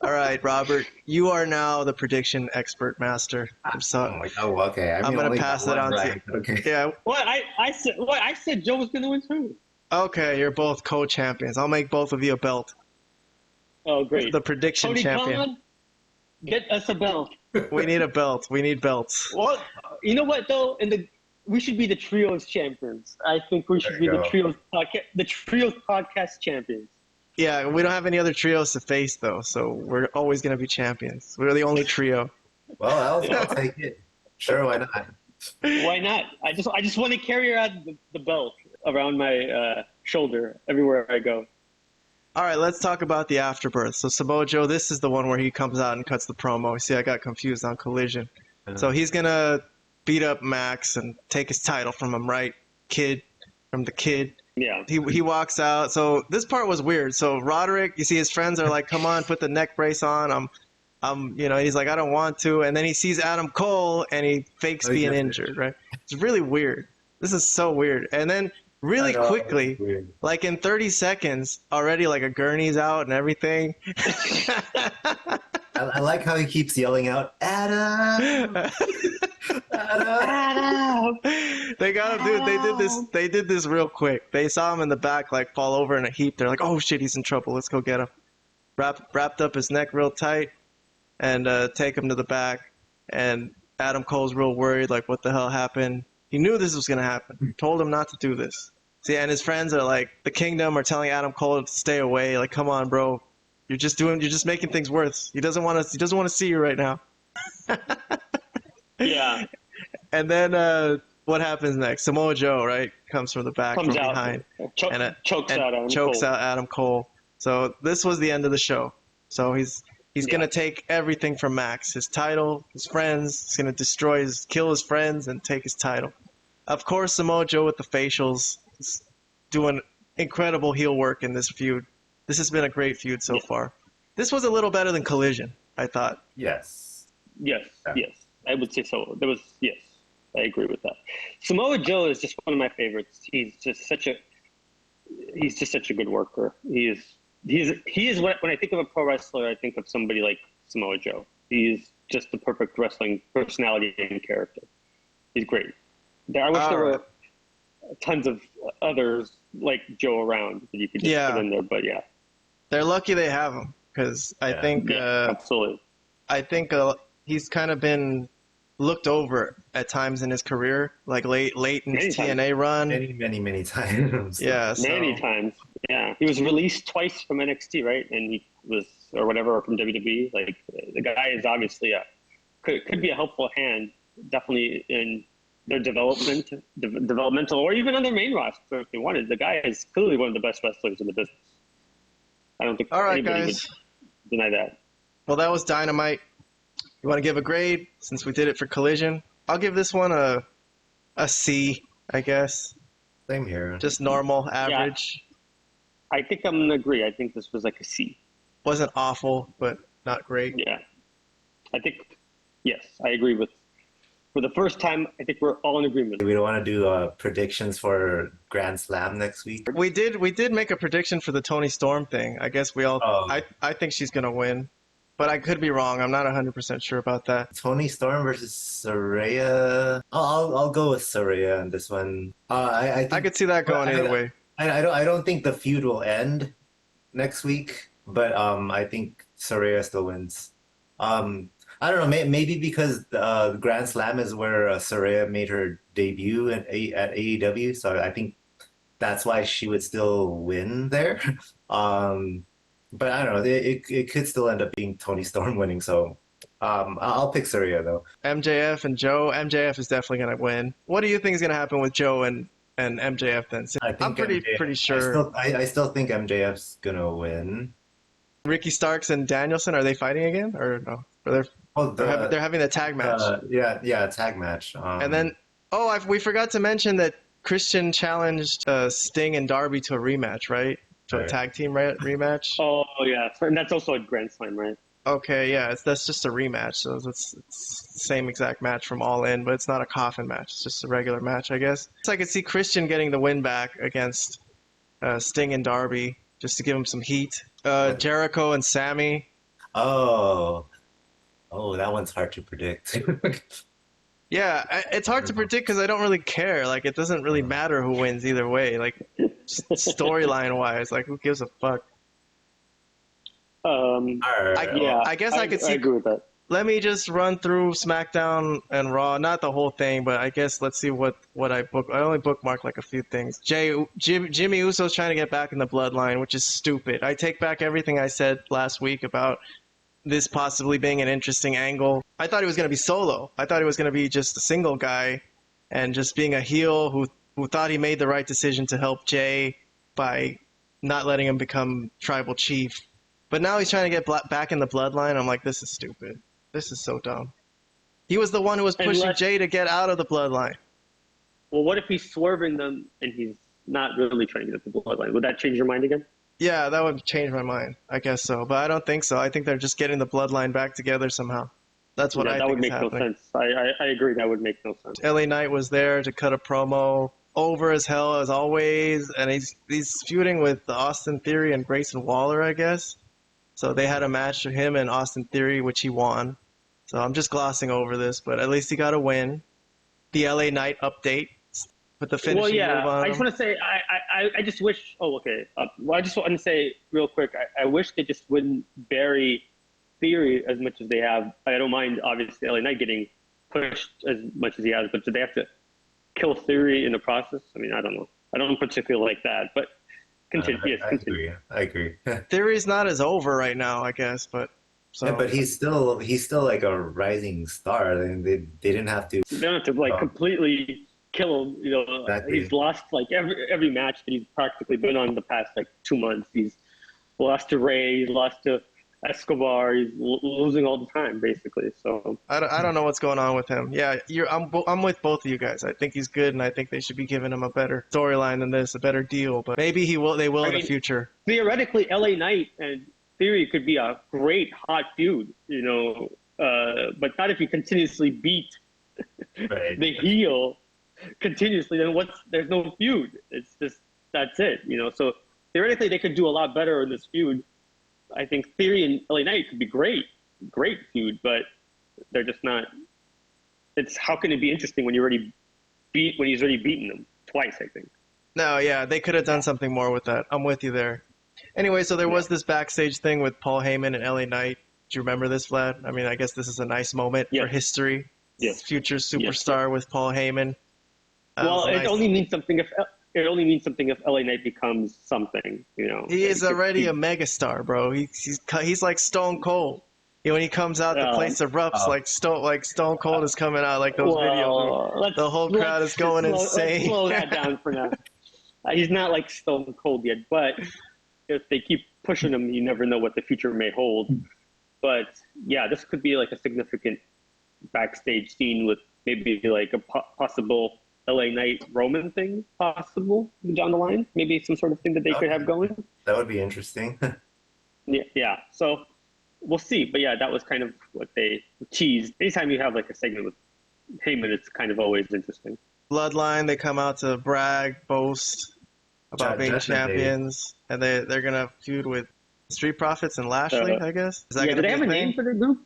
Speaker 1: All right, Robert, you are now the prediction expert master. I'm sorry.
Speaker 2: Oh, okay.
Speaker 1: I'm going to pass it on to you.
Speaker 2: Okay.
Speaker 1: Yeah.
Speaker 3: I said Joe was going to win too.
Speaker 1: Okay, you're both co-champions. I'll make both of you a belt.
Speaker 3: Oh, great.
Speaker 1: The prediction
Speaker 3: Cody
Speaker 1: champion.
Speaker 3: Khan, get us a belt.
Speaker 1: We need a belt. We need belts.
Speaker 3: Well, you know what though? We should be the trios champions. I think we should be the trios podcast champions.
Speaker 1: Yeah, we don't have any other trios to face though, so we're always going to be champions. We're the only trio.
Speaker 2: Well, I'll take it. Sure, why not?
Speaker 3: Why not? I just want to carry around the belt around my shoulder everywhere I go.
Speaker 1: All right, let's talk about the afterbirth. So Samoa Joe, this is the one where he comes out and cuts the promo. See, I got confused on Collision. So he's going to beat up Max and take his title from him, right? From the kid.
Speaker 3: Yeah.
Speaker 1: He walks out. So this part was weird. So Roderick, you see his friends are like, come on, put the neck brace on. He's like, I don't want to. And then he sees Adam Cole and he fakes being injured, right? It's really weird. This is so weird. And then really quickly, like in 30 seconds, already like a gurney's out and everything.
Speaker 2: I like how he keeps yelling out, Adam!
Speaker 3: Adam!
Speaker 1: They got him, dude. They did this real quick. They saw him in the back like fall over in a heap. They're like, oh shit, he's in trouble. Let's go get him. Wrapped up his neck real tight and take him to the back. And Adam Cole's real worried, like, what the hell happened? He knew this was going to happen. Told him not to do this. See, and his friends are like, the Kingdom are telling Adam Cole to stay away. Like, come on, bro. You're just making things worse. He doesn't want to see you right now.
Speaker 3: Yeah.
Speaker 1: And then what happens next? Samoa Joe, right, comes from the back, from behind,
Speaker 3: chokes out
Speaker 1: Adam Cole. So this was the end of the show. So he's gonna take everything from Max, his title, his friends. He's gonna kill his friends, and take his title. Of course, Samoa Joe with the facials is doing incredible heel work in this feud. This has been a great feud so far. This was a little better than Collision, I thought.
Speaker 2: Yes.
Speaker 3: Yes. I would say so. Yes, I agree with that. Samoa Joe is just one of my favorites. He's just such a good worker. He is when I think of a pro wrestler, I think of somebody like Samoa Joe. He's just the perfect wrestling personality and character. He's great. I wish there were tons of others like Joe around that you could just put in there, but yeah.
Speaker 1: They're lucky they have him, because I think
Speaker 3: absolutely.
Speaker 1: I think he's kind of been looked over at times in his career, like late in his TNA run.
Speaker 2: Many times.
Speaker 1: Yeah,
Speaker 3: many times. Yeah, he was released twice from NXT, right? And he was, or whatever, from WWE. Like, the guy is obviously could be a helpful hand, definitely in their developmental, or even on their main roster if they wanted. The guy is clearly one of the best wrestlers in the business. I don't think anybody would deny that.
Speaker 1: Well, that was Dynamite. You want to give a grade since we did it for Collision? I'll give this one a C, I guess.
Speaker 2: Same here.
Speaker 1: Just normal, average.
Speaker 3: I think I'm gonna agree. I think this was like a C.
Speaker 1: Wasn't awful, but not great.
Speaker 3: Yeah, I think yes, I agree with. For the first time, I think we're all in agreement.
Speaker 2: We don't want to do predictions for Grand Slam next week.
Speaker 1: We did make a prediction for the Toni Storm thing. I guess we all.
Speaker 2: Oh.
Speaker 1: I think she's gonna win, but I could be wrong. I'm not 100% sure about that.
Speaker 2: Toni Storm versus Saraya. I'll go with Saraya on this one. I
Speaker 1: could see that going either way.
Speaker 2: I don't think the feud will end next week, but I think Saraya still wins. I don't know, maybe because the Grand Slam is where Saraya made her debut at AEW, so I think that's why she would still win there. But I don't know, it could still end up being Toni Storm winning, so I'll pick Saraya though.
Speaker 1: MJF and Joe. MJF is definitely gonna win. What do you think is gonna happen with Joe and MJF then? I'm pretty sure.
Speaker 2: I still think MJF's gonna win.
Speaker 1: Ricky Starks and Danielson, are they fighting again or no? They're having a tag match.
Speaker 2: Yeah, tag match.
Speaker 1: And then, we forgot to mention that Christian challenged Sting and Darby to a rematch, right? To a tag team rematch.
Speaker 3: Oh yeah, and that's also a Grand Slam, right?
Speaker 1: Okay, yeah, that's just a rematch, so it's the same exact match from All In, but it's not a coffin match. It's just a regular match, I guess. So I could see Christian getting the win back against Sting and Darby, just to give him some heat. Jericho and Sammy.
Speaker 2: Oh, that one's hard to predict.
Speaker 1: Yeah, it's hard to predict because I don't really care. Like, it doesn't really matter who wins either way. Like, storyline wise, like, who gives a fuck? I guess I could see.
Speaker 3: I agree with that.
Speaker 1: Let me just run through SmackDown and Raw. Not the whole thing, but I guess let's see what I book. I only bookmarked like a few things. Jimmy Uso's trying to get back in the bloodline, which is stupid. I take back everything I said last week about this possibly being an interesting angle. I thought he was going to be solo. I thought he was going to be just a single guy and just being a heel who thought he made the right decision to help Jay by not letting him become tribal chief. But now he's trying to get back in the bloodline. I'm like, this is stupid. This is so dumb. He was the one who was pushing Jay to get out of the bloodline.
Speaker 3: Well, what if he's swerving them and he's not really trying to get the bloodline? Would that change your mind again?
Speaker 1: Yeah, that would change my mind. I guess so. But I don't think so. I think they're just getting the bloodline back together somehow. That's what I think
Speaker 3: that would make
Speaker 1: happening.
Speaker 3: no sense. I agree. That would make no sense.
Speaker 1: LA Knight was there to cut a promo. Over as hell as always. And he's feuding with Austin Theory and Grayson Waller, I guess. So they had a match with him and Austin Theory, which he won. So I'm just glossing over this, but at least he got a win. The LA Knight update. With the finishing move on
Speaker 3: I just want to say, I just wish. Oh, okay. I just want to say real quick. I wish they just wouldn't bury Theory as much as they have. I don't mind, obviously, LA Knight getting pushed as much as he has, but do they have to kill Theory in the process? I mean, I don't know. I don't particularly like that, but continue. Yes, continue.
Speaker 2: I agree.
Speaker 1: Theory's not as over right now, I guess, but. So.
Speaker 2: Yeah, but he's still like a rising star. They didn't have to.
Speaker 3: They don't have to completely kill him.
Speaker 2: Exactly.
Speaker 3: He's lost like every match that he's practically been on the past 2 months. He's lost to Ray. He's lost to Escobar. He's losing all the time, basically. So
Speaker 1: I don't know what's going on with him. Yeah, I'm with both of you guys. I think he's good, and I think they should be giving him a better storyline than this, a better deal. But maybe they will in the future.
Speaker 3: Theoretically, LA Knight and Theory could be a great hot feud, but not if you continuously beat the heel continuously. Then there's no feud. It's just that's it. So theoretically, they could do a lot better in this feud. I think Theory and LA Knight could be great feud, but they're just not. It's how can it be interesting when he's already beaten them twice? I think.
Speaker 1: No, yeah, they could have done something more with that. I'm with you there. Anyway, so there was this backstage thing with Paul Heyman and LA Knight. Do you remember this, Vlad? I mean, I guess this is a nice moment for history.
Speaker 3: Yes.
Speaker 1: Future superstar with Paul Heyman.
Speaker 3: Well, it only means something if LA Knight becomes something.
Speaker 1: He is already a megastar, bro. He's like Stone Cold. When he comes out, the place erupts like Stone Cold is coming out, like those videos. The whole crowd is going insane.
Speaker 3: Let's slow that down for now. He's not like Stone Cold yet, but if they keep pushing him, you never know what the future may hold. But yeah, this could be like a significant backstage scene with maybe like a possible LA Knight Roman thing possible down the line. Maybe some sort of thing that they could have going.
Speaker 2: That would be interesting.
Speaker 3: Yeah. So we'll see. But yeah, that was kind of what they teased. Anytime you have like a segment with Heyman, it's kind of always interesting.
Speaker 1: Bloodline, they come out to brag, boast about being champions, and they're gonna feud with Street Profits and Lashley, I guess. Is that
Speaker 3: do they have a name for their group?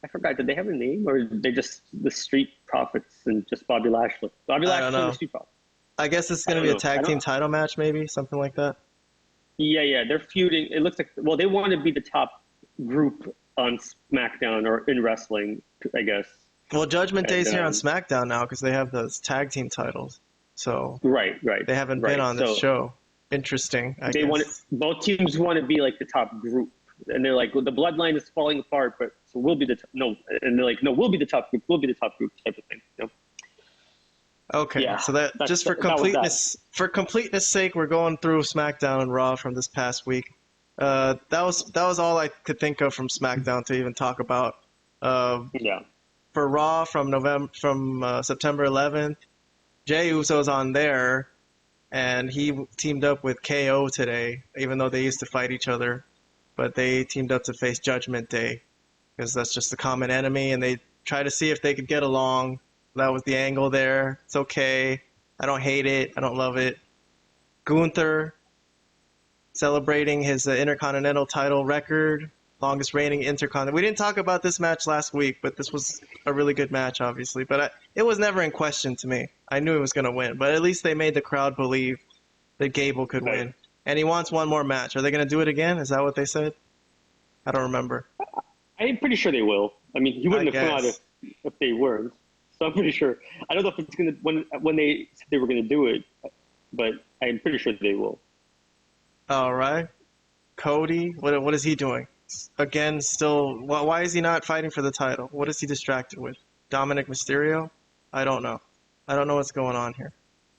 Speaker 3: I forgot. Did they have a name, or they just the Street Profits and just Bobby Lashley? Bobby Lashley and the Street Profits.
Speaker 1: I guess it's gonna be a tag team title match, maybe something like that.
Speaker 3: Yeah, they're feuding. It looks like they want to be the top group on SmackDown or in wrestling, I guess.
Speaker 1: Well, Judgment Day's here on SmackDown now because they have those tag team titles. So
Speaker 3: right.
Speaker 1: They haven't been on this show. Interesting. I guess.
Speaker 3: Both teams want to be like the top group, and they're like, well, the Bloodline is falling apart, but so we'll be the and they're like, no, we'll be the top group. We'll be the top group type of thing. You know?
Speaker 1: Okay, yeah, so that just for completeness sake, we're going through SmackDown and Raw from this past week. That was all I could think of from SmackDown to even talk about. For Raw from September 11th, Jey Uso's on there, and he teamed up with KO today, even though they used to fight each other. But they teamed up to face Judgment Day, because that's just a common enemy, and they try to see if they could get along. That was the angle there. It's okay. I don't hate it. I don't love it. Gunther celebrating his Intercontinental title record. Longest reigning Intercontinental. We didn't talk about this match last week, but this was a really good match, obviously. But it was never in question to me. I knew he was going to win. But at least they made the crowd believe that Gable could win. And he wants one more match. Are they going to do it again? Is that what they said? I don't remember.
Speaker 3: I'm pretty sure they will. I mean, he wouldn't have come out if they weren't. So I'm pretty sure. I don't know if it's going to, when they said they were going to do it, but I'm pretty sure they will.
Speaker 1: All right. Cody, what is he doing? Again, still, why is he not fighting for the title? What is he distracted with? Dominic Mysterio? I don't know. I don't know what's going on here.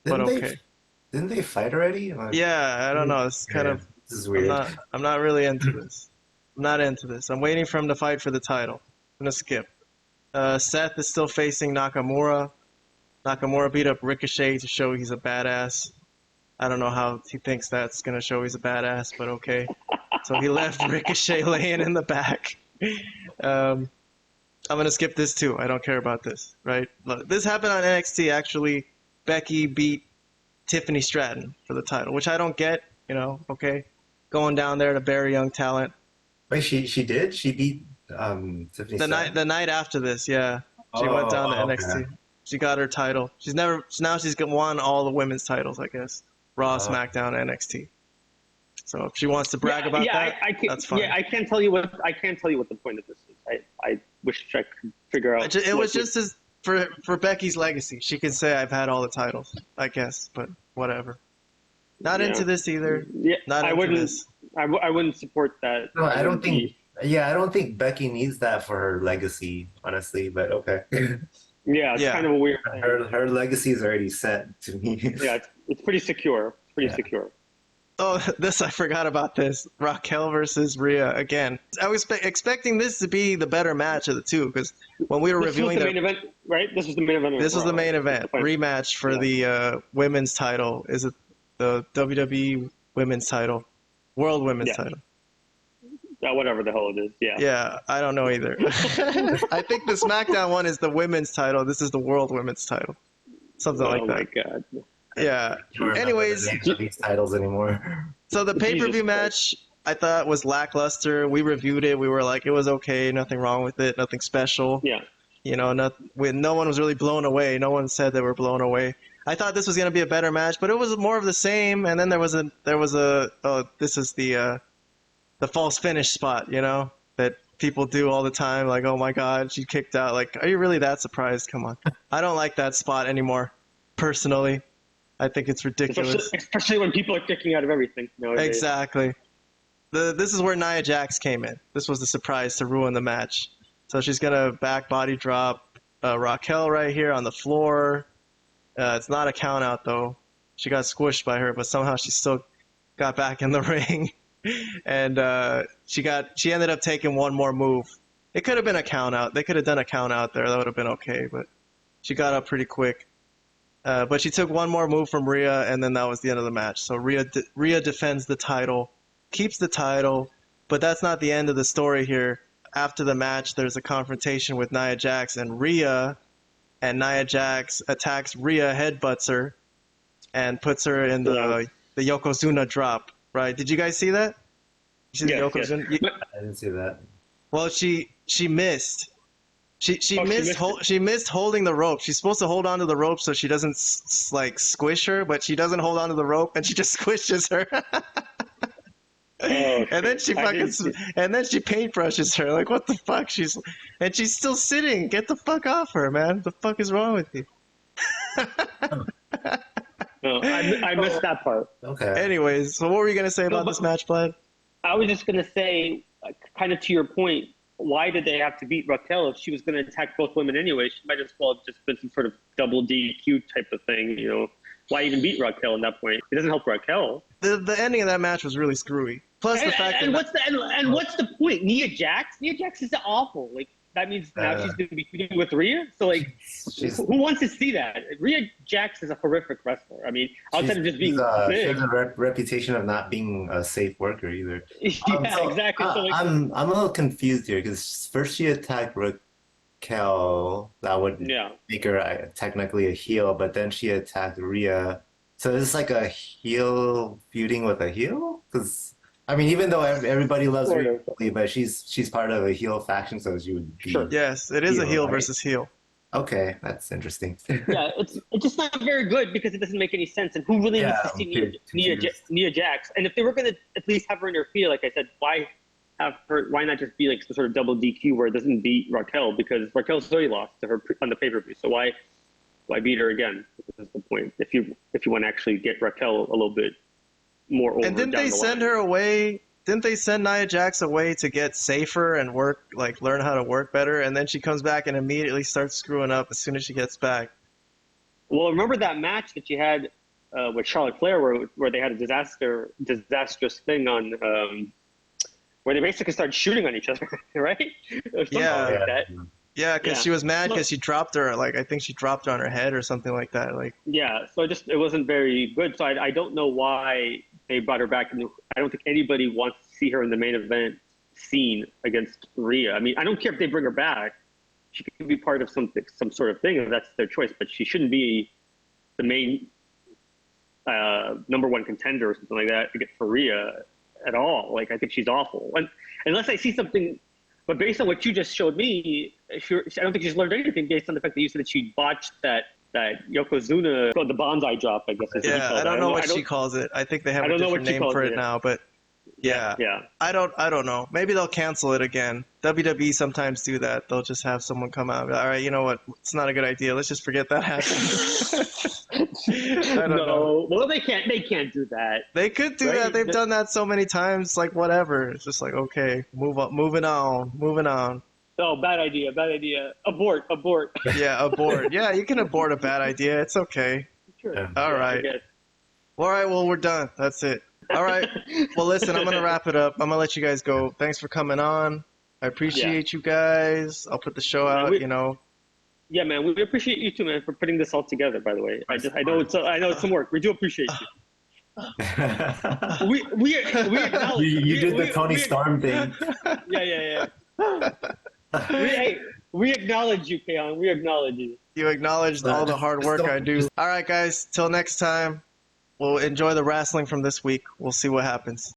Speaker 2: Didn't they fight already?
Speaker 1: Yeah, I don't know. It's kind of...
Speaker 2: This is weird.
Speaker 1: I'm not really into this. I'm not into this. I'm waiting for him to fight for the title. I'm going to skip. Seth is still facing Nakamura. Nakamura beat up Ricochet to show he's a badass. I don't know how he thinks that's going to show he's a badass, but okay. So he left Ricochet laying in the back. I'm going to skip this too. I don't care about this, right? This happened on NXT, actually. Becky beat Tiffany Stratton for the title, which I don't get, okay. Going down there to bury young talent.
Speaker 2: Wait, she did? She beat Tiffany Stratton?
Speaker 1: The night after this, yeah. She went down to NXT. Okay. She got her title. Now she's won all the women's titles, I guess. Raw, SmackDown, NXT. So if she wants to brag about that, that's fine.
Speaker 3: Yeah, I can't tell you what the point of this is. I wish I could figure out.
Speaker 1: It was just as for Becky's legacy. She could say I've had all the titles, I guess, but whatever. Not into this either. Yeah, I
Speaker 3: wouldn't support that.
Speaker 2: No, I don't think. Yeah, I don't think Becky needs that for her legacy, honestly. But okay.
Speaker 3: Yeah, it's kind of a weird.
Speaker 2: Her legacy is already set to me.
Speaker 3: Yeah, it's pretty secure. Secure.
Speaker 1: Oh, I forgot about this. Raquel versus Rhea again. I was expecting this to be the better match of the two, because when we were reviewing
Speaker 3: the main event, right? This was the main event.
Speaker 1: This was the main event. Rematch for the women's title. Is it the WWE women's title? World women's title.
Speaker 3: Whatever the hell it is. Yeah.
Speaker 1: Yeah, I don't know either. I think the SmackDown one is the women's title. This is the World Women's title. Something like that.
Speaker 3: Oh my God.
Speaker 1: Yeah. Anyways,
Speaker 2: these titles anymore.
Speaker 1: So the pay-per-view match I thought was lackluster. We reviewed it. We were like, it was okay. Nothing wrong with it. Nothing special.
Speaker 3: Yeah.
Speaker 1: No one was really blown away. No one said they were blown away. I thought this was going to be a better match, but it was more of the same. And then there was this is the false finish spot, that people do all the time. Like, oh my God, she kicked out. Like, are you really that surprised? Come on. I don't like that spot anymore, personally. I think it's ridiculous.
Speaker 3: Especially when people are kicking out of everything nowadays.
Speaker 1: Exactly. This is where Nia Jax came in. This was the surprise to ruin the match. So she's going to back body drop Raquel right here on the floor. It's not a count out, though. She got squished by her, but somehow she still got back in the ring. And she ended up taking one more move. It could have been a count out. They could have done a count out there. That would have been okay, but she got up pretty quick. But she took one more move from Rhea, and then that was the end of the match. So Rhea defends the title, keeps the title, but that's not the end of the story here. After the match, there's a confrontation with Nia Jax and Rhea, and Nia Jax attacks Rhea, headbutts her, and puts her in the Yokozuna drop. Right? Did you guys see that? You see the Yokozuna?
Speaker 2: Yes. I didn't see that.
Speaker 1: Well, she missed. She missed holding the rope. She's supposed to hold on to the rope so she doesn't like squish her, but she doesn't hold on to the rope and she just squishes her. And then she paintbrushes her. Like, what the fuck? She's still sitting. Get the fuck off her, man. The fuck is wrong with you?
Speaker 3: No, I missed that part.
Speaker 2: Okay.
Speaker 1: Anyways, so what were you gonna say about this match, Vlad?
Speaker 3: I was just gonna say, kind of to your point, why did they have to beat Raquel? If she was going to attack both women anyway, she might as well have just been some sort of double DQ type of thing, you know. Why even beat Raquel at that point? It doesn't help Raquel.
Speaker 1: The ending of that match was really screwy. Plus the fact
Speaker 3: what's the point? Nia Jax is awful. Like, that means now she's going to be feuding with Rhea? So, like, who wants to see that? Rhea Jax is a horrific wrestler. I mean, outside of just being big.
Speaker 2: She has a reputation of not being a safe worker either.
Speaker 3: Exactly. So, like,
Speaker 2: I'm a little confused here because first she attacked Raquel. That would make her technically a heel, but then she attacked Rhea. So is this like a heel feuding with a heel? Because I mean, even though everybody loves Rhea Ripley, but she's part of a heel faction, so she would be.
Speaker 3: Sure.
Speaker 1: Yes, it is a heel versus heel.
Speaker 2: Okay, that's interesting.
Speaker 3: Yeah, it's just not very good because it doesn't make any sense. And who really needs to see Nia Jax? And if they were going to at least have her interfere, like I said, why have her? Why not just be like some sort of double DQ where it doesn't beat Raquel? Because Raquel's already lost to her on the pay-per-view, so why beat her again? This is the point. If you want to actually get Raquel a little bit more over.
Speaker 1: And didn't they send her away? Didn't they send Nia Jax away to get safer and learn how to work better? And then she comes back and immediately starts screwing up as soon as she gets back.
Speaker 3: Well, remember that match that she had with Charlotte Flair where they had a disastrous thing on where they basically started shooting on each other, right?
Speaker 1: Yeah, because she was mad because she dropped her. Like, I think she dropped her on her head or something like that. Like,
Speaker 3: yeah, so it wasn't very good. So I don't know why they brought her back. And I don't think anybody wants to see her in the main event scene against Rhea. I mean, I don't care if they bring her back. She can be part of some sort of thing if that's their choice, but she shouldn't be the main number one contender or something like that for Rhea at all. Like, I think she's awful. And unless I see something. But based on what you just showed me, I don't think she's learned anything based on the fact that you said that she botched that Yokozuna, the bonsai drop, I guess.
Speaker 1: Yeah, I don't know what she calls it. I think they have a different name for it now, but yeah. I don't know. Maybe they'll cancel it again. WWE sometimes do that. They'll just have someone come out and be like, all right, you know what? It's not a good idea. Let's just forget that happened. I don't know.
Speaker 3: Well, they can't do that.
Speaker 1: They could do that. They've done that so many times. Like, whatever. It's just like, okay, moving on.
Speaker 3: Oh, bad idea. Abort.
Speaker 1: Yeah, abort. Yeah, you can abort a bad idea. It's okay.
Speaker 3: Sure.
Speaker 1: All right. All right, well, we're done. That's it. All right. Well, listen, I'm going to wrap it up. I'm going to let you guys go. Thanks for coming on. I appreciate you guys. I'll put the show out,
Speaker 3: Yeah, man, we appreciate you too, man, for putting this all together, by the way. I know it's some work. We do appreciate you. we acknowledge
Speaker 2: you did the Tony Storm thing.
Speaker 3: Yeah. We acknowledge you, Keon. We acknowledge you.
Speaker 1: You acknowledged all the hard work I do. All right, guys. Till next time. We'll enjoy the wrestling from this week. We'll see what happens.